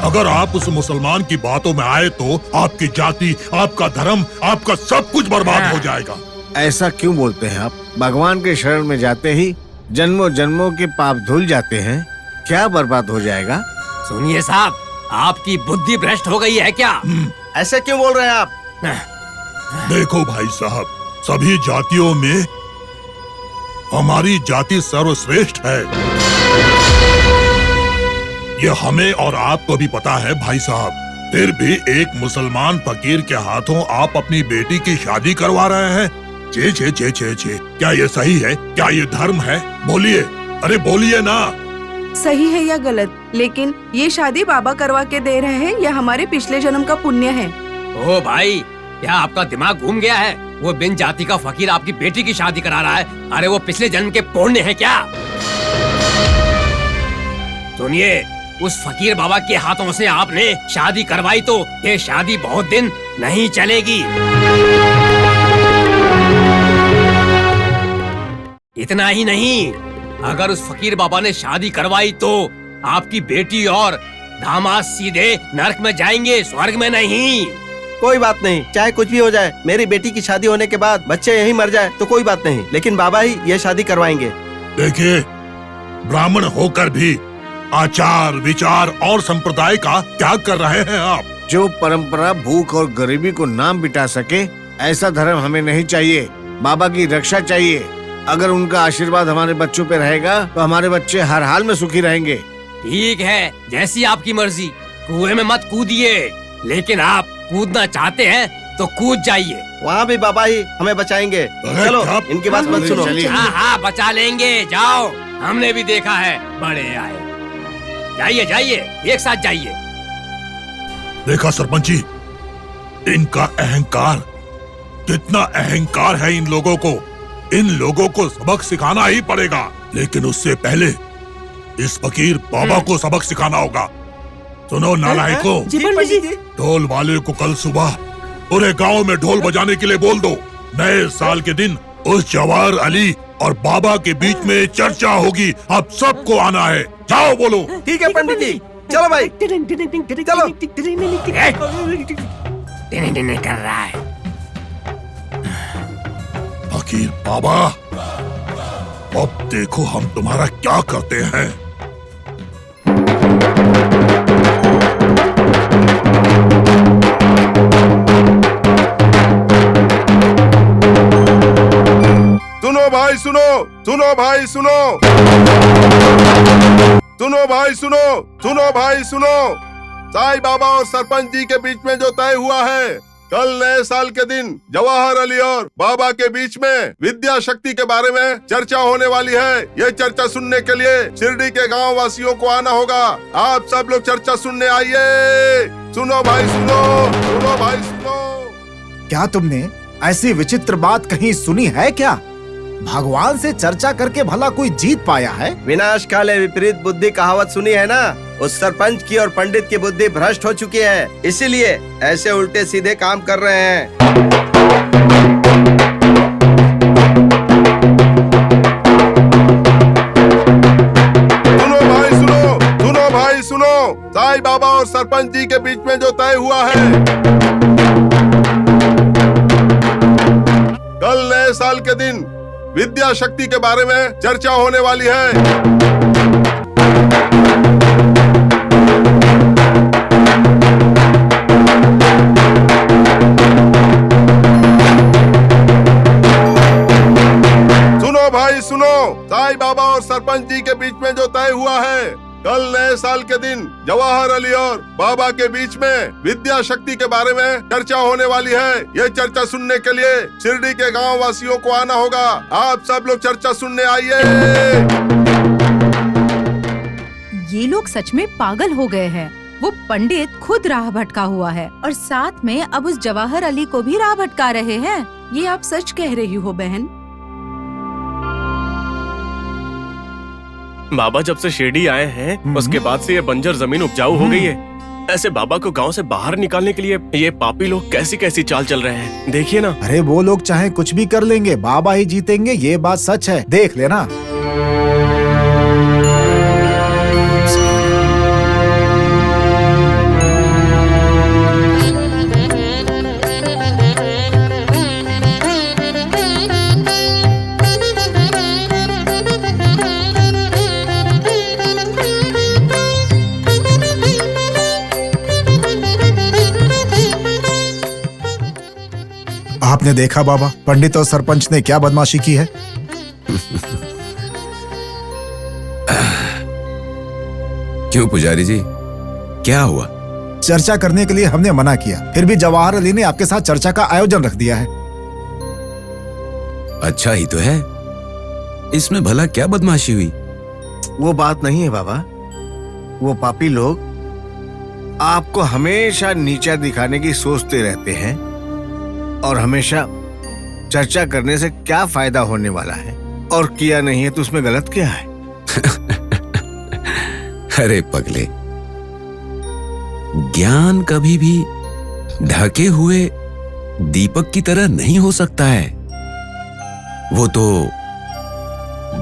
अगर आप उस मुसलमान की बातों में आए तो आपकी जाति, आपका धर्म, आपका सब कुछ बर्बाद हो जाएगा। ऐसा क्यों बोलते हैं आप? भगवान के शरण में जाते ही जन्मों जन्मों के पाप धुल जाते हैं। क्या बर्बाद हो जाएगा? सुनिए साहब, आपकी बुद्धि भ्रष्ट हो गई है क्या? ऐसे क्यों बोल रहे हैं आप? देखो भाई साहब, सभी जातियों में हमारी जाति सर्वश्रेष्ठ है। ये हमें और आपको भी पता है भाई साहब। फिर भी एक मुसलमान फकीर के हाथों आप अपनी बेटी की शादी करवा रहे हैं। चे चे चे चे चे, क्या ये सही है? क्या ये धर्म है? बोलिए, अरे बोलिए ना। सही है या गलत, लेकिन ये शादी बाबा करवा के दे रहे हैं, यह हमारे पिछले जन्म का पुण्य है। ओ भाई, क्या आपका दिमाग घूम गया है? वो बिन जाति का फकीर आपकी बेटी की शादी करा रहा है। अरे वो पिछले जन्म के पुण्य है क्या? सुनिए, उस फकीर बाबा के हाथों से आपने शादी करवाई तो ये शादी बहुत दिन नहीं चलेगी। इतना ही नहीं, अगर उस फकीर बाबा ने शादी करवाई तो आपकी बेटी और दामाद सीधे नरक में जाएंगे, स्वर्ग में नहीं। कोई बात नहीं, चाहे कुछ भी हो जाए, मेरी बेटी की शादी होने के बाद बच्चे यहीं मर जाए तो कोई बात नहीं, लेकिन बाबा ही ये शादी करवाएंगे। देखिए, ब्राह्मण होकर भी आचार, विचार और संप्रदाय का त्याग कर रहे हैं आप। जो परंपरा भूख और गरीबी को ना मिटा सके, ऐसा धर्म हमें नहीं चाहिए। बाबा की रक्षा चाहिए। अगर उनका आशीर्वाद हमारे बच्चों पे रहेगा तो हमारे बच्चे हर हाल में सुखी रहेंगे। ठीक है, जैसी आपकी मर्जी। कुएं में मत कूदिए, लेकिन आप कूदना चाहते हैं तो कूद जाइए। वहाँ भी बाबा ही हमें बचाएंगे। चलो, इनकी बात मत सुनो। हाँ हाँ, बचा लेंगे, जाओ। हमने भी देखा है, बड़े आए। जाइए जाइए, एक साथ जाइए। देखा सरपंच जी, इनका अहंकार, कितना अहंकार है इन लोगों को। इन लोगों को सबक सिखाना ही पड़ेगा, लेकिन उससे पहले इस फकीर बाबा को सबक सिखाना होगा। सुनो नालायकों, ढोल वाले को कल सुबह पूरे गांव में ढोल बजाने के लिए बोल दो। नए साल के दिन उस जवाहर अली और बाबा के बीच में चर्चा होगी। आप सबको आना है, जाओ बोलो। ठीक है पंडित जी, चलो भाई, चलो। टिन कर रहा है फकीर बाबा, अब देखो हम तुम्हारा क्या करते हैं। सुनो भाई सुनो, सुनो भाई सुनो, सुनो भाई सुनो, सुनो भाई सुनो। साईं बाबा और सरपंच जी के बीच में जो तय हुआ है, कल नए साल के दिन जवाहर अली और बाबा के बीच में विद्या शक्ति के बारे में चर्चा होने वाली है। ये चर्चा सुनने के लिए शिरडी के गांव वासियों को आना होगा। आप सब लोग चर्चा सुनने आइए। सुनो भाई सुनो, सुनो भाई सुनो। क्या तुमने ऐसी विचित्र बात कहीं सुनी है क्या? भगवान से चर्चा करके भला कोई जीत पाया है? विनाश काले विपरीत बुद्धि कहावत सुनी है ना? उस सरपंच की और पंडित की बुद्धि भ्रष्ट हो चुकी है, इसीलिए ऐसे उल्टे सीधे काम कर रहे हैं। सुनो भाई सुनो, सुनो भाई सुनो। साईं बाबा और सरपंच जी के बीच में जो तय हुआ है, कल नए साल के दिन विद्या शक्ति के बारे में चर्चा होने वाली है। सुनो भाई सुनो, साईं बाबा और सरपंच जी के बीच में जो तय हुआ है, कल नए साल के दिन जवाहर अली और बाबा के बीच में विद्या शक्ति के बारे में चर्चा होने वाली है। ये चर्चा सुनने के लिए शिरडी के गांव वासियों को आना होगा। आप सब लोग चर्चा सुनने आइए। ये लोग सच में पागल हो गए हैं। वो पंडित खुद राह भटका हुआ है और साथ में अब उस जवाहर अली को भी राह भटका रहे हैं। ये आप सच कह रही हो बहन। बाबा जब से शिरडी आए हैं, उसके बाद से ये बंजर जमीन उपजाऊ हो गई है। ऐसे बाबा को गांव से बाहर निकालने के लिए ये पापी लोग कैसी कैसी चाल चल रहे हैं, देखिए ना। अरे वो लोग चाहे कुछ भी कर लेंगे, बाबा ही जीतेंगे, ये बात सच है, देख लेना। आपने देखा बाबा, पंडित और सरपंच ने क्या बदमाशी की है। क्यों पुजारी जी, क्या हुआ? चर्चा करने के लिए हमने मना किया, फिर भी जवाहर अली ने आपके साथ चर्चा का आयोजन रख दिया है। अच्छा ही तो है, इसमें भला क्या बदमाशी हुई? वो बात नहीं है बाबा। वो पापी लोग आपको हमेशा नीचा दिखाने की सोचते रहते हैं और हमेशा चर्चा करने से क्या फायदा होने वाला है, और किया नहीं है तो उसमें गलत क्या है? अरे पगले, ज्ञान कभी भी ढके हुए दीपक की तरह नहीं हो सकता है। वो तो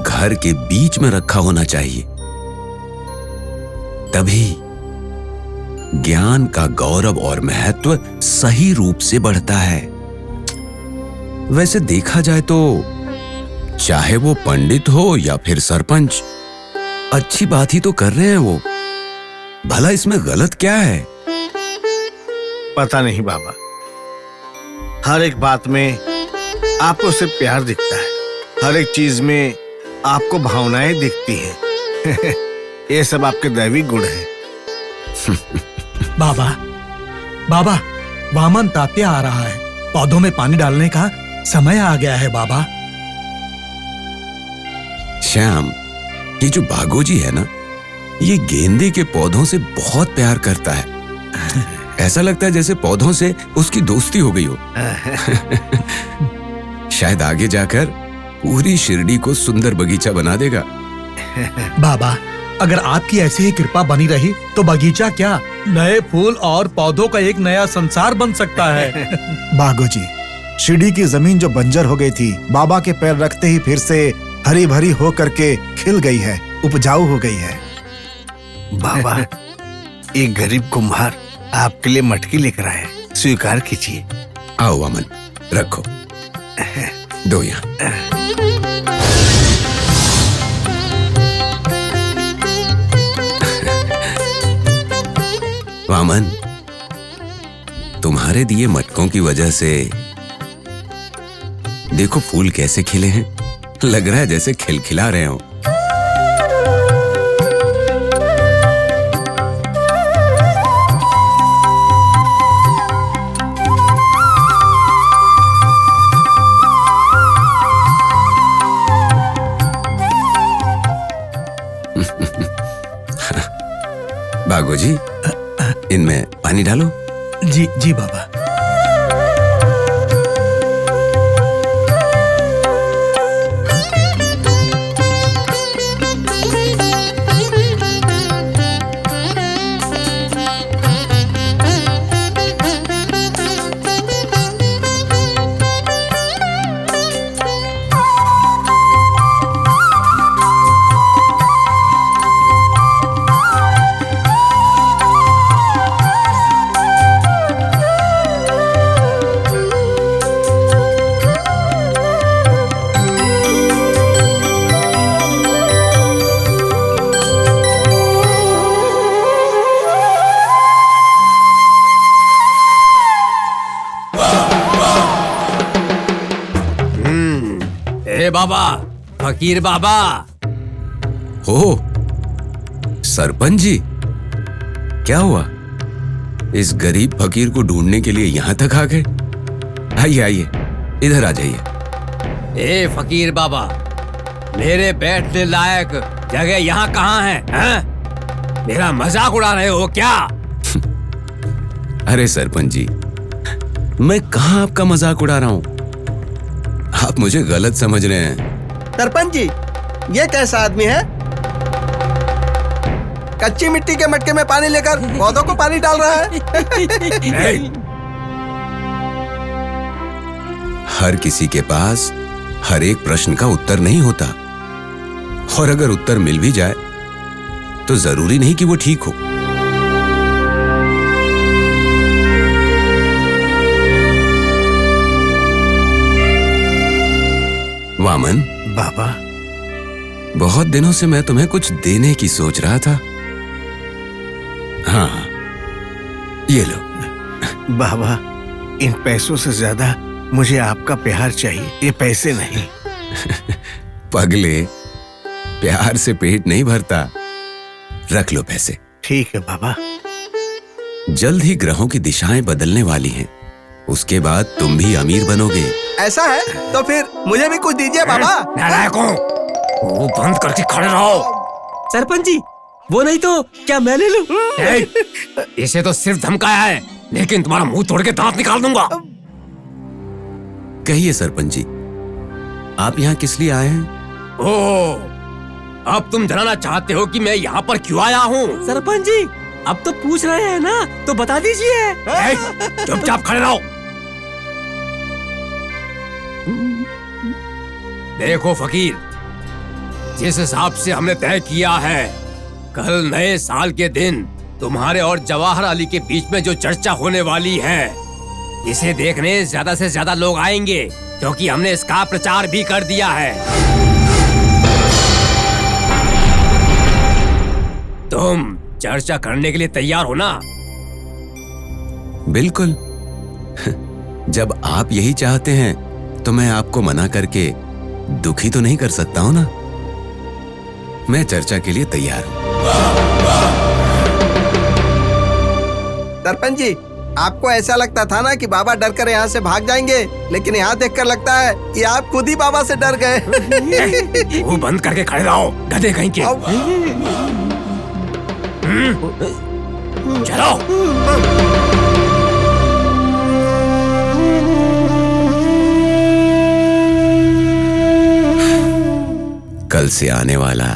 घर के बीच में रखा होना चाहिए, तभी ज्ञान का गौरव और महत्व सही रूप से बढ़ता है। वैसे देखा जाए तो चाहे वो पंडित हो या फिर सरपंच, अच्छी बात ही तो कर रहे हैं वो। भला इसमें गलत क्या है? पता नहीं बाबा, हर एक बात में आपको सिर्फ प्यार दिखता है, हर एक चीज में आपको भावनाएं दिखती हैं। ये सब आपके दैविक गुण हैं। बाबा, बाबा, वामन तात्या आ रहा है, पौधों में पानी डालने का समय आ गया है बाबा। श्याम, ये जो भागोजी है ना, ये गेंदे के पौधों से बहुत प्यार करता है। ऐसा लगता है जैसे पौधों से उसकी दोस्ती हो गई हो। शायद आगे जाकर पूरी शिरडी को सुंदर बगीचा बना देगा। बाबा, अगर आपकी ऐसी ही कृपा बनी रही तो बगीचा क्या, नए फूल और पौधों का एक नया संसार बन सकता है। बागोजी, शिरडी की जमीन जो बंजर हो गई थी, बाबा के पैर रखते ही फिर से हरी भरी हो करके खिल गई है, उपजाऊ हो गई है। बाबा, एक गरीब कुम्हार आपके लिए मटकी लेकर आए, स्वीकार कीजिए। आओ वामन, रखो, दो यहाँ। वामन, तुम्हारे दिए मटकों की वजह से देखो फूल कैसे खिले हैं, लग रहा है जैसे खिलखिला रहे हो। बागोजी, इनमें पानी डालो। जी जी बाबा। बाबा, फकीर बाबा। हो सरपंच जी, क्या हुआ? इस गरीब फकीर को ढूंढने के लिए यहाँ तक आ गए? आइए आइए, इधर आ जाइए। ए फकीर बाबा, मेरे बैठने लायक जगह यहाँ कहाँ है? मेरा मजाक उड़ा रहे हो क्या? अरे सरपंच जी, मैं कहाँ आपका मजाक उड़ा रहा हूँ? आप मुझे गलत समझ रहे हैं। सरपंच जी, ये कैसा आदमी है? कच्ची मिट्टी के मटके में पानी लेकर पौधों को पानी डाल रहा है। हर किसी के पास हर एक प्रश्न का उत्तर नहीं होता, और अगर उत्तर मिल भी जाए तो जरूरी नहीं कि वो ठीक हो। वामन बाबा, बहुत दिनों से मैं तुम्हें कुछ देने की सोच रहा था। हाँ, ये लो। बाबा, इन पैसों से ज्यादा मुझे आपका प्यार चाहिए, ये पैसे नहीं। पगले, प्यार से पेट नहीं भरता। रख लो पैसे। ठीक है बाबा। जल्द ही ग्रहों की दिशाएं बदलने वाली हैं। उसके बाद तुम भी अमीर बनोगे। ऐसा है तो फिर मुझे भी कुछ दीजिए बाबा। नालायकों, वो बंद करके खड़े रहो। सरपंच जी, वो नहीं तो क्या मैं ले लूं? इसे तो सिर्फ धमकाया है, लेकिन तुम्हारा मुंह तोड़ के दांत निकाल दूंगा। कहिए सरपंच जी, आप यहाँ किस लिए आए हैं? ओह, अब तुम जानना चाहते हो कि मैं यहाँ पर क्यों आया हूँ? सरपंच जी, अब तो पूछ रहे हैं ना, तो बता दीजिए। चुपचाप खड़े रहो। देखो फकीर, जिस हिसाब से हमने तय किया है, कल नए साल के दिन तुम्हारे और जवाहर अली के बीच में जो चर्चा होने वाली है, इसे देखने ज्यादा से ज्यादा लोग आएंगे, क्योंकि हमने इसका प्रचार भी कर दिया है। तुम चर्चा करने के लिए तैयार हो ना? बिल्कुल। जब आप यही चाहते हैं तो मैं आपको मना करके दुखी तो नहीं कर सकता हूं ना। मैं चर्चा के लिए तैयार हूं। सरपंच जी, आपको ऐसा लगता था ना कि बाबा डर कर यहाँ से भाग जाएंगे, लेकिन यहाँ देखकर लगता है कि आप खुद ही बाबा से डर गए। वो बंद करके खड़े रहो, गधे कहीं के। चलो। कल से आने वाला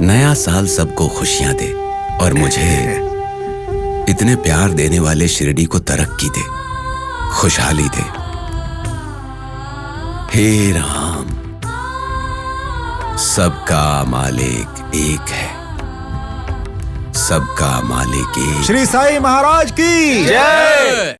नया साल सबको खुशियां दे, और मुझे इतने प्यार देने वाले शिरडी को तरक्की दे, खुशहाली दे। हे राम, सबका मालिक एक है, सबका मालिक एक। श्री साई महाराज की जय।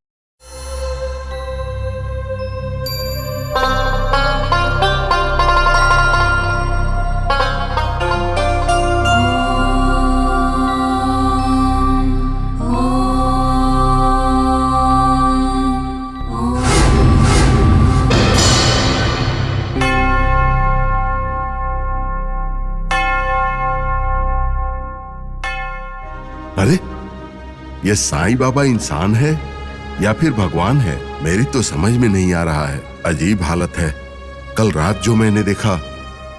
अरे, ये साईं बाबा इंसान है या फिर भगवान है? मेरी तो समझ में नहीं आ रहा है। अजीब हालत है। कल रात जो मैंने देखा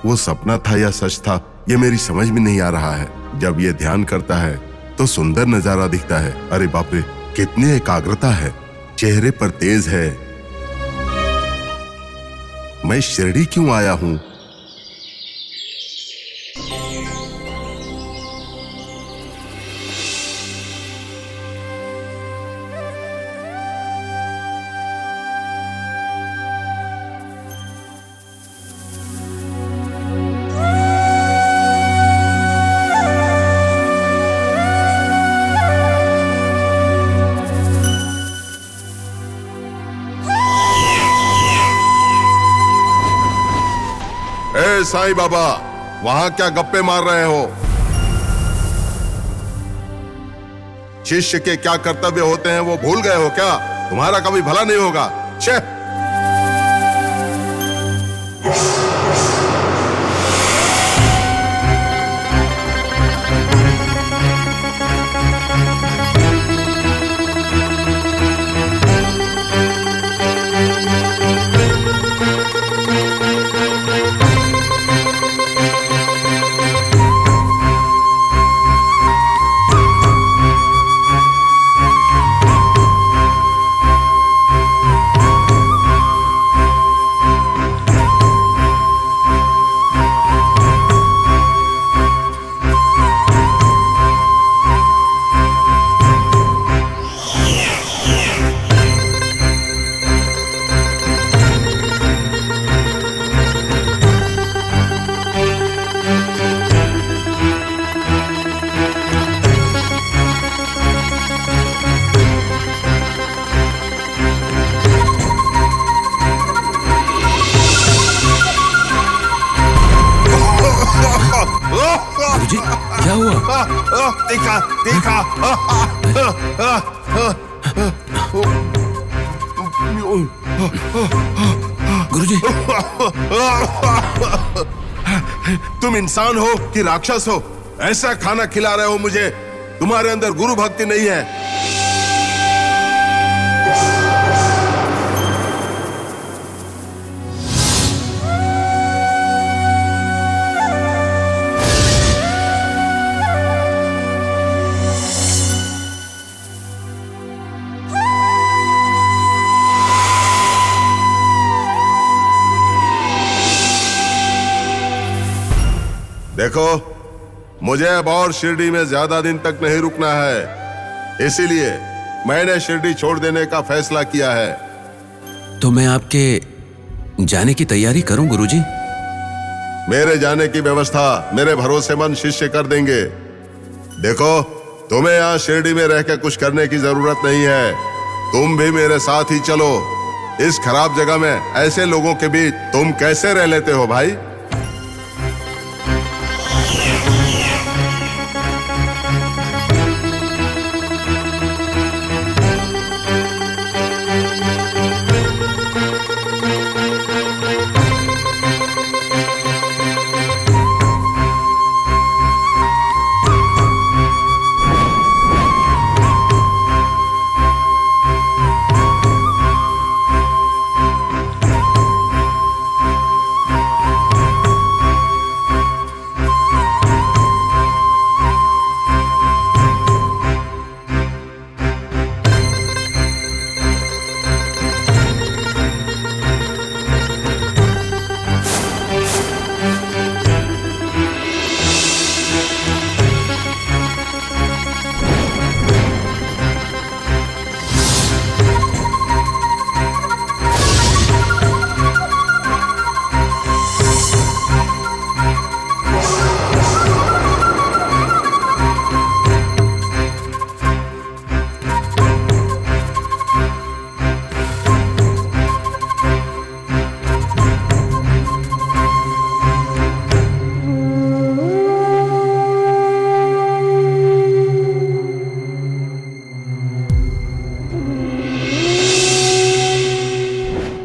वो सपना था या सच था, ये मेरी समझ में नहीं आ रहा है। जब ये ध्यान करता है तो सुंदर नजारा दिखता है। अरे बाप रे, कितनी एकाग्रता है, चेहरे पर तेज है। मैं शिरडी क्यों आया हूँ? साईं बाबा, वहां क्या गप्पे मार रहे हो? शिष्य के क्या कर्तव्य होते हैं वो भूल गए हो क्या? तुम्हारा कभी भला नहीं होगा। छे! देखा देखा। गुरुजी, तुम इंसान हो कि राक्षस हो? ऐसा खाना खिला रहे हो मुझे? तुम्हारे अंदर गुरु भक्ति नहीं है। देखो, मुझे अब और शिरडी में ज्यादा दिन तक नहीं रुकना है, इसीलिए मैंने शिरडी छोड़ देने का फैसला किया है। तो मैं आपके जाने की तैयारी करूं गुरुजी? मेरे जाने की व्यवस्था मेरे भरोसेमंद शिष्य कर देंगे। देखो, तुम्हें यहाँ शिरडी में रहकर कुछ करने की जरूरत नहीं है। तुम भी मेरे साथ ही चलो। इस खराब जगह में ऐसे लोगों के बीच तुम कैसे रह लेते हो भाई?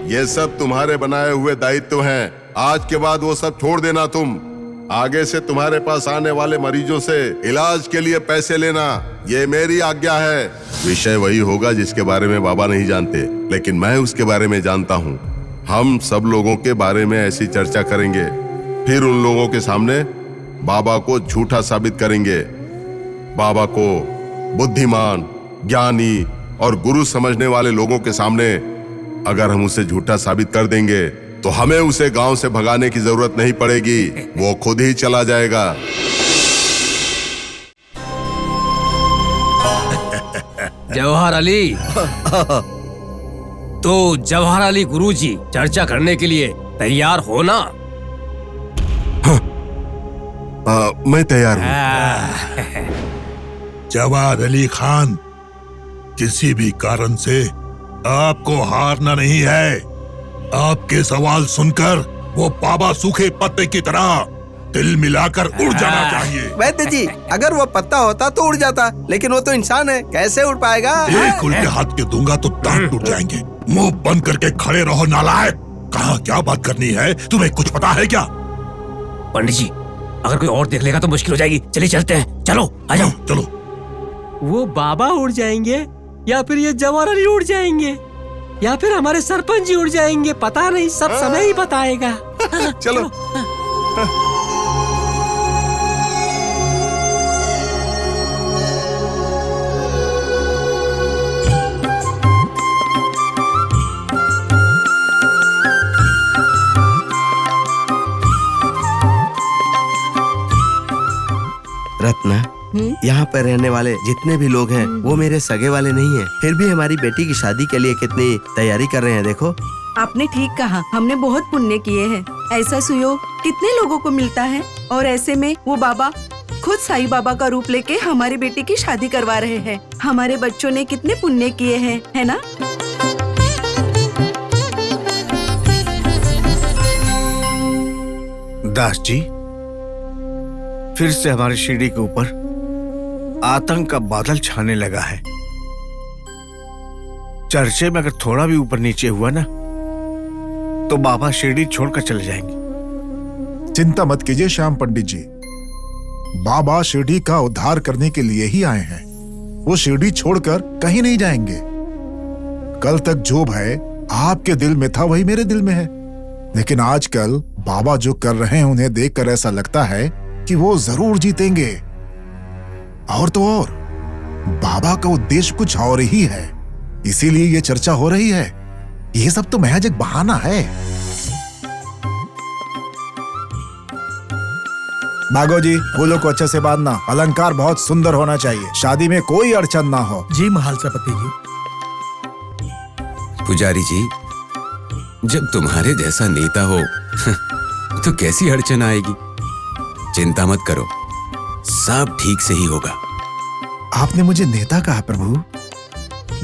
ये सब तुम्हारे बनाए हुए दायित्व हैं। आज के बाद वो सब छोड़ देना। तुम आगे से तुम्हारे पास आने वाले मरीजों से इलाज के लिए पैसे लेना, ये मेरी आज्ञा है। विषय वही होगा जिसके बारे में बाबा नहीं जानते, लेकिन मैं उसके बारे में जानता हूँ। हम सब लोगों के बारे में ऐसी चर्चा करेंगे, फिर उन लोगों के सामने बाबा को झूठा साबित करेंगे। बाबा को बुद्धिमान, ज्ञानी और गुरु समझने वाले लोगों के सामने अगर हम उसे झूठा साबित कर देंगे तो हमें उसे गांव से भगाने की जरूरत नहीं पड़ेगी, वो खुद ही चला जाएगा। जवाहर अली तो जवाहर अली गुरुजी चर्चा करने के लिए तैयार हो ना? मैं तैयार हूँ। जवाहर अली खान, किसी भी कारण से आपको हारना नहीं है। आपके सवाल सुनकर वो बाबा सूखे पत्ते की तरह दिल मिलाकर उड़ जाना चाहिए। वैद्य जी, अगर वो पत्ता होता तो उड़ जाता, लेकिन वो तो इंसान है, कैसे उड़ पाएगा? एक उल्टे हाथ के दूंगा तो दांत टूट जाएंगे। मुंह बंद करके खड़े रहो नालायक। कहाँ क्या बात करनी है, तुम्हें कुछ पता है क्या? पंडित जी, अगर कोई और देख लेगा तो मुश्किल हो जाएगी। चलिए चलते हैं, चलो आ जाओ। चलो। वो बाबा उड़ जाएंगे या फिर ये जवाहर अली उड़ जाएंगे या फिर हमारे सरपंच जी उड़ जाएंगे, पता नहीं, सब समय ही बताएगा। चलो। रत्ना, यहाँ पर रहने वाले जितने भी लोग हैं वो मेरे सगे वाले नहीं हैं, फिर भी हमारी बेटी की शादी के लिए कितनी तैयारी कर रहे हैं, देखो। आपने ठीक कहा, हमने बहुत पुण्य किए हैं। ऐसा सुयोग कितने लोगों को मिलता है, और ऐसे में वो बाबा खुद साईं बाबा का रूप लेके हमारी बेटी की शादी करवा रहे हैं। हमारे बच्चों ने कितने पुण्य किए हैं, है ना? दास जी, फिर से हमारी शिरडी के ऊपर आतंक का बादल छाने लगा है। चर्चे में अगर थोड़ा भी ऊपर नीचे हुआ ना तो बाबा शिरडी छोड़कर चले जाएंगे। चिंता मत कीजिए श्याम पंडित जी, बाबा शिरडी का उद्धार करने के लिए ही आए हैं। वो शिरडी छोड़कर कहीं नहीं जाएंगे। कल तक जो भय आपके दिल में था वही मेरे दिल में है, लेकिन आजकल बाबा जो कर रहे हैं उन्हें देखकर ऐसा लगता है कि वो जरूर जीतेंगे। और तो और बाबा का उद्देश्य कुछ और ही है, इसीलिए ये चर्चा हो रही है। ये सब तो महज एक बहाना है। भागो जी, फूलों को अच्छे से बांधना, अलंकार बहुत सुंदर होना चाहिए, शादी में कोई अड़चन ना हो। जी महालसापति जी। पुजारी जी, जब तुम्हारे जैसा नेता हो तो कैसी अड़चन आएगी? चिंता मत करो, सब ठीक से ही होगा। आपने मुझे नेता कहा प्रभु,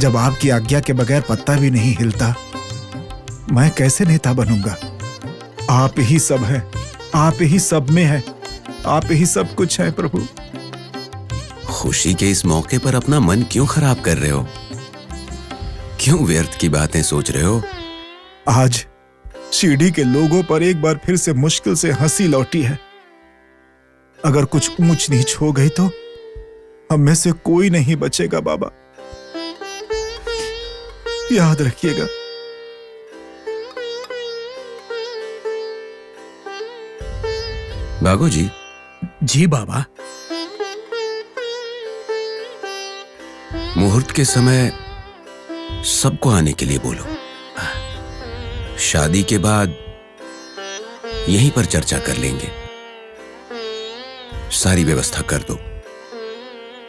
जब आपकी आज्ञा के बगैर पत्ता भी नहीं हिलता, मैं कैसे नेता बनूंगा? आप ही सब हैं, आप ही सब में हैं, आप ही सब कुछ है प्रभु। खुशी के इस मौके पर अपना मन क्यों खराब कर रहे हो? क्यों व्यर्थ की बातें सोच रहे हो? आज शिरडी के लोगों पर एक बार फिर से मुश्किल से हंसी लौटी है। अगर कुछ ऊंच नीच हो गई तो हम में से कोई नहीं बचेगा बाबा, याद रखिएगा। बागो जी। जी बाबा। मुहूर्त के समय सबको आने के लिए बोलो। शादी के बाद यहीं पर चर्चा कर लेंगे। सारी व्यवस्था कर दो।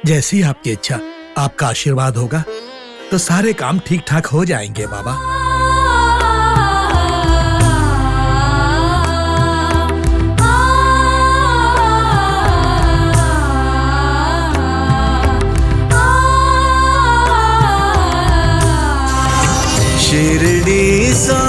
जैसी आपकी इच्छा, आपका आशीर्वाद होगा तो सारे काम ठीक ठाक हो जाएंगे बाबा। शिरडी सा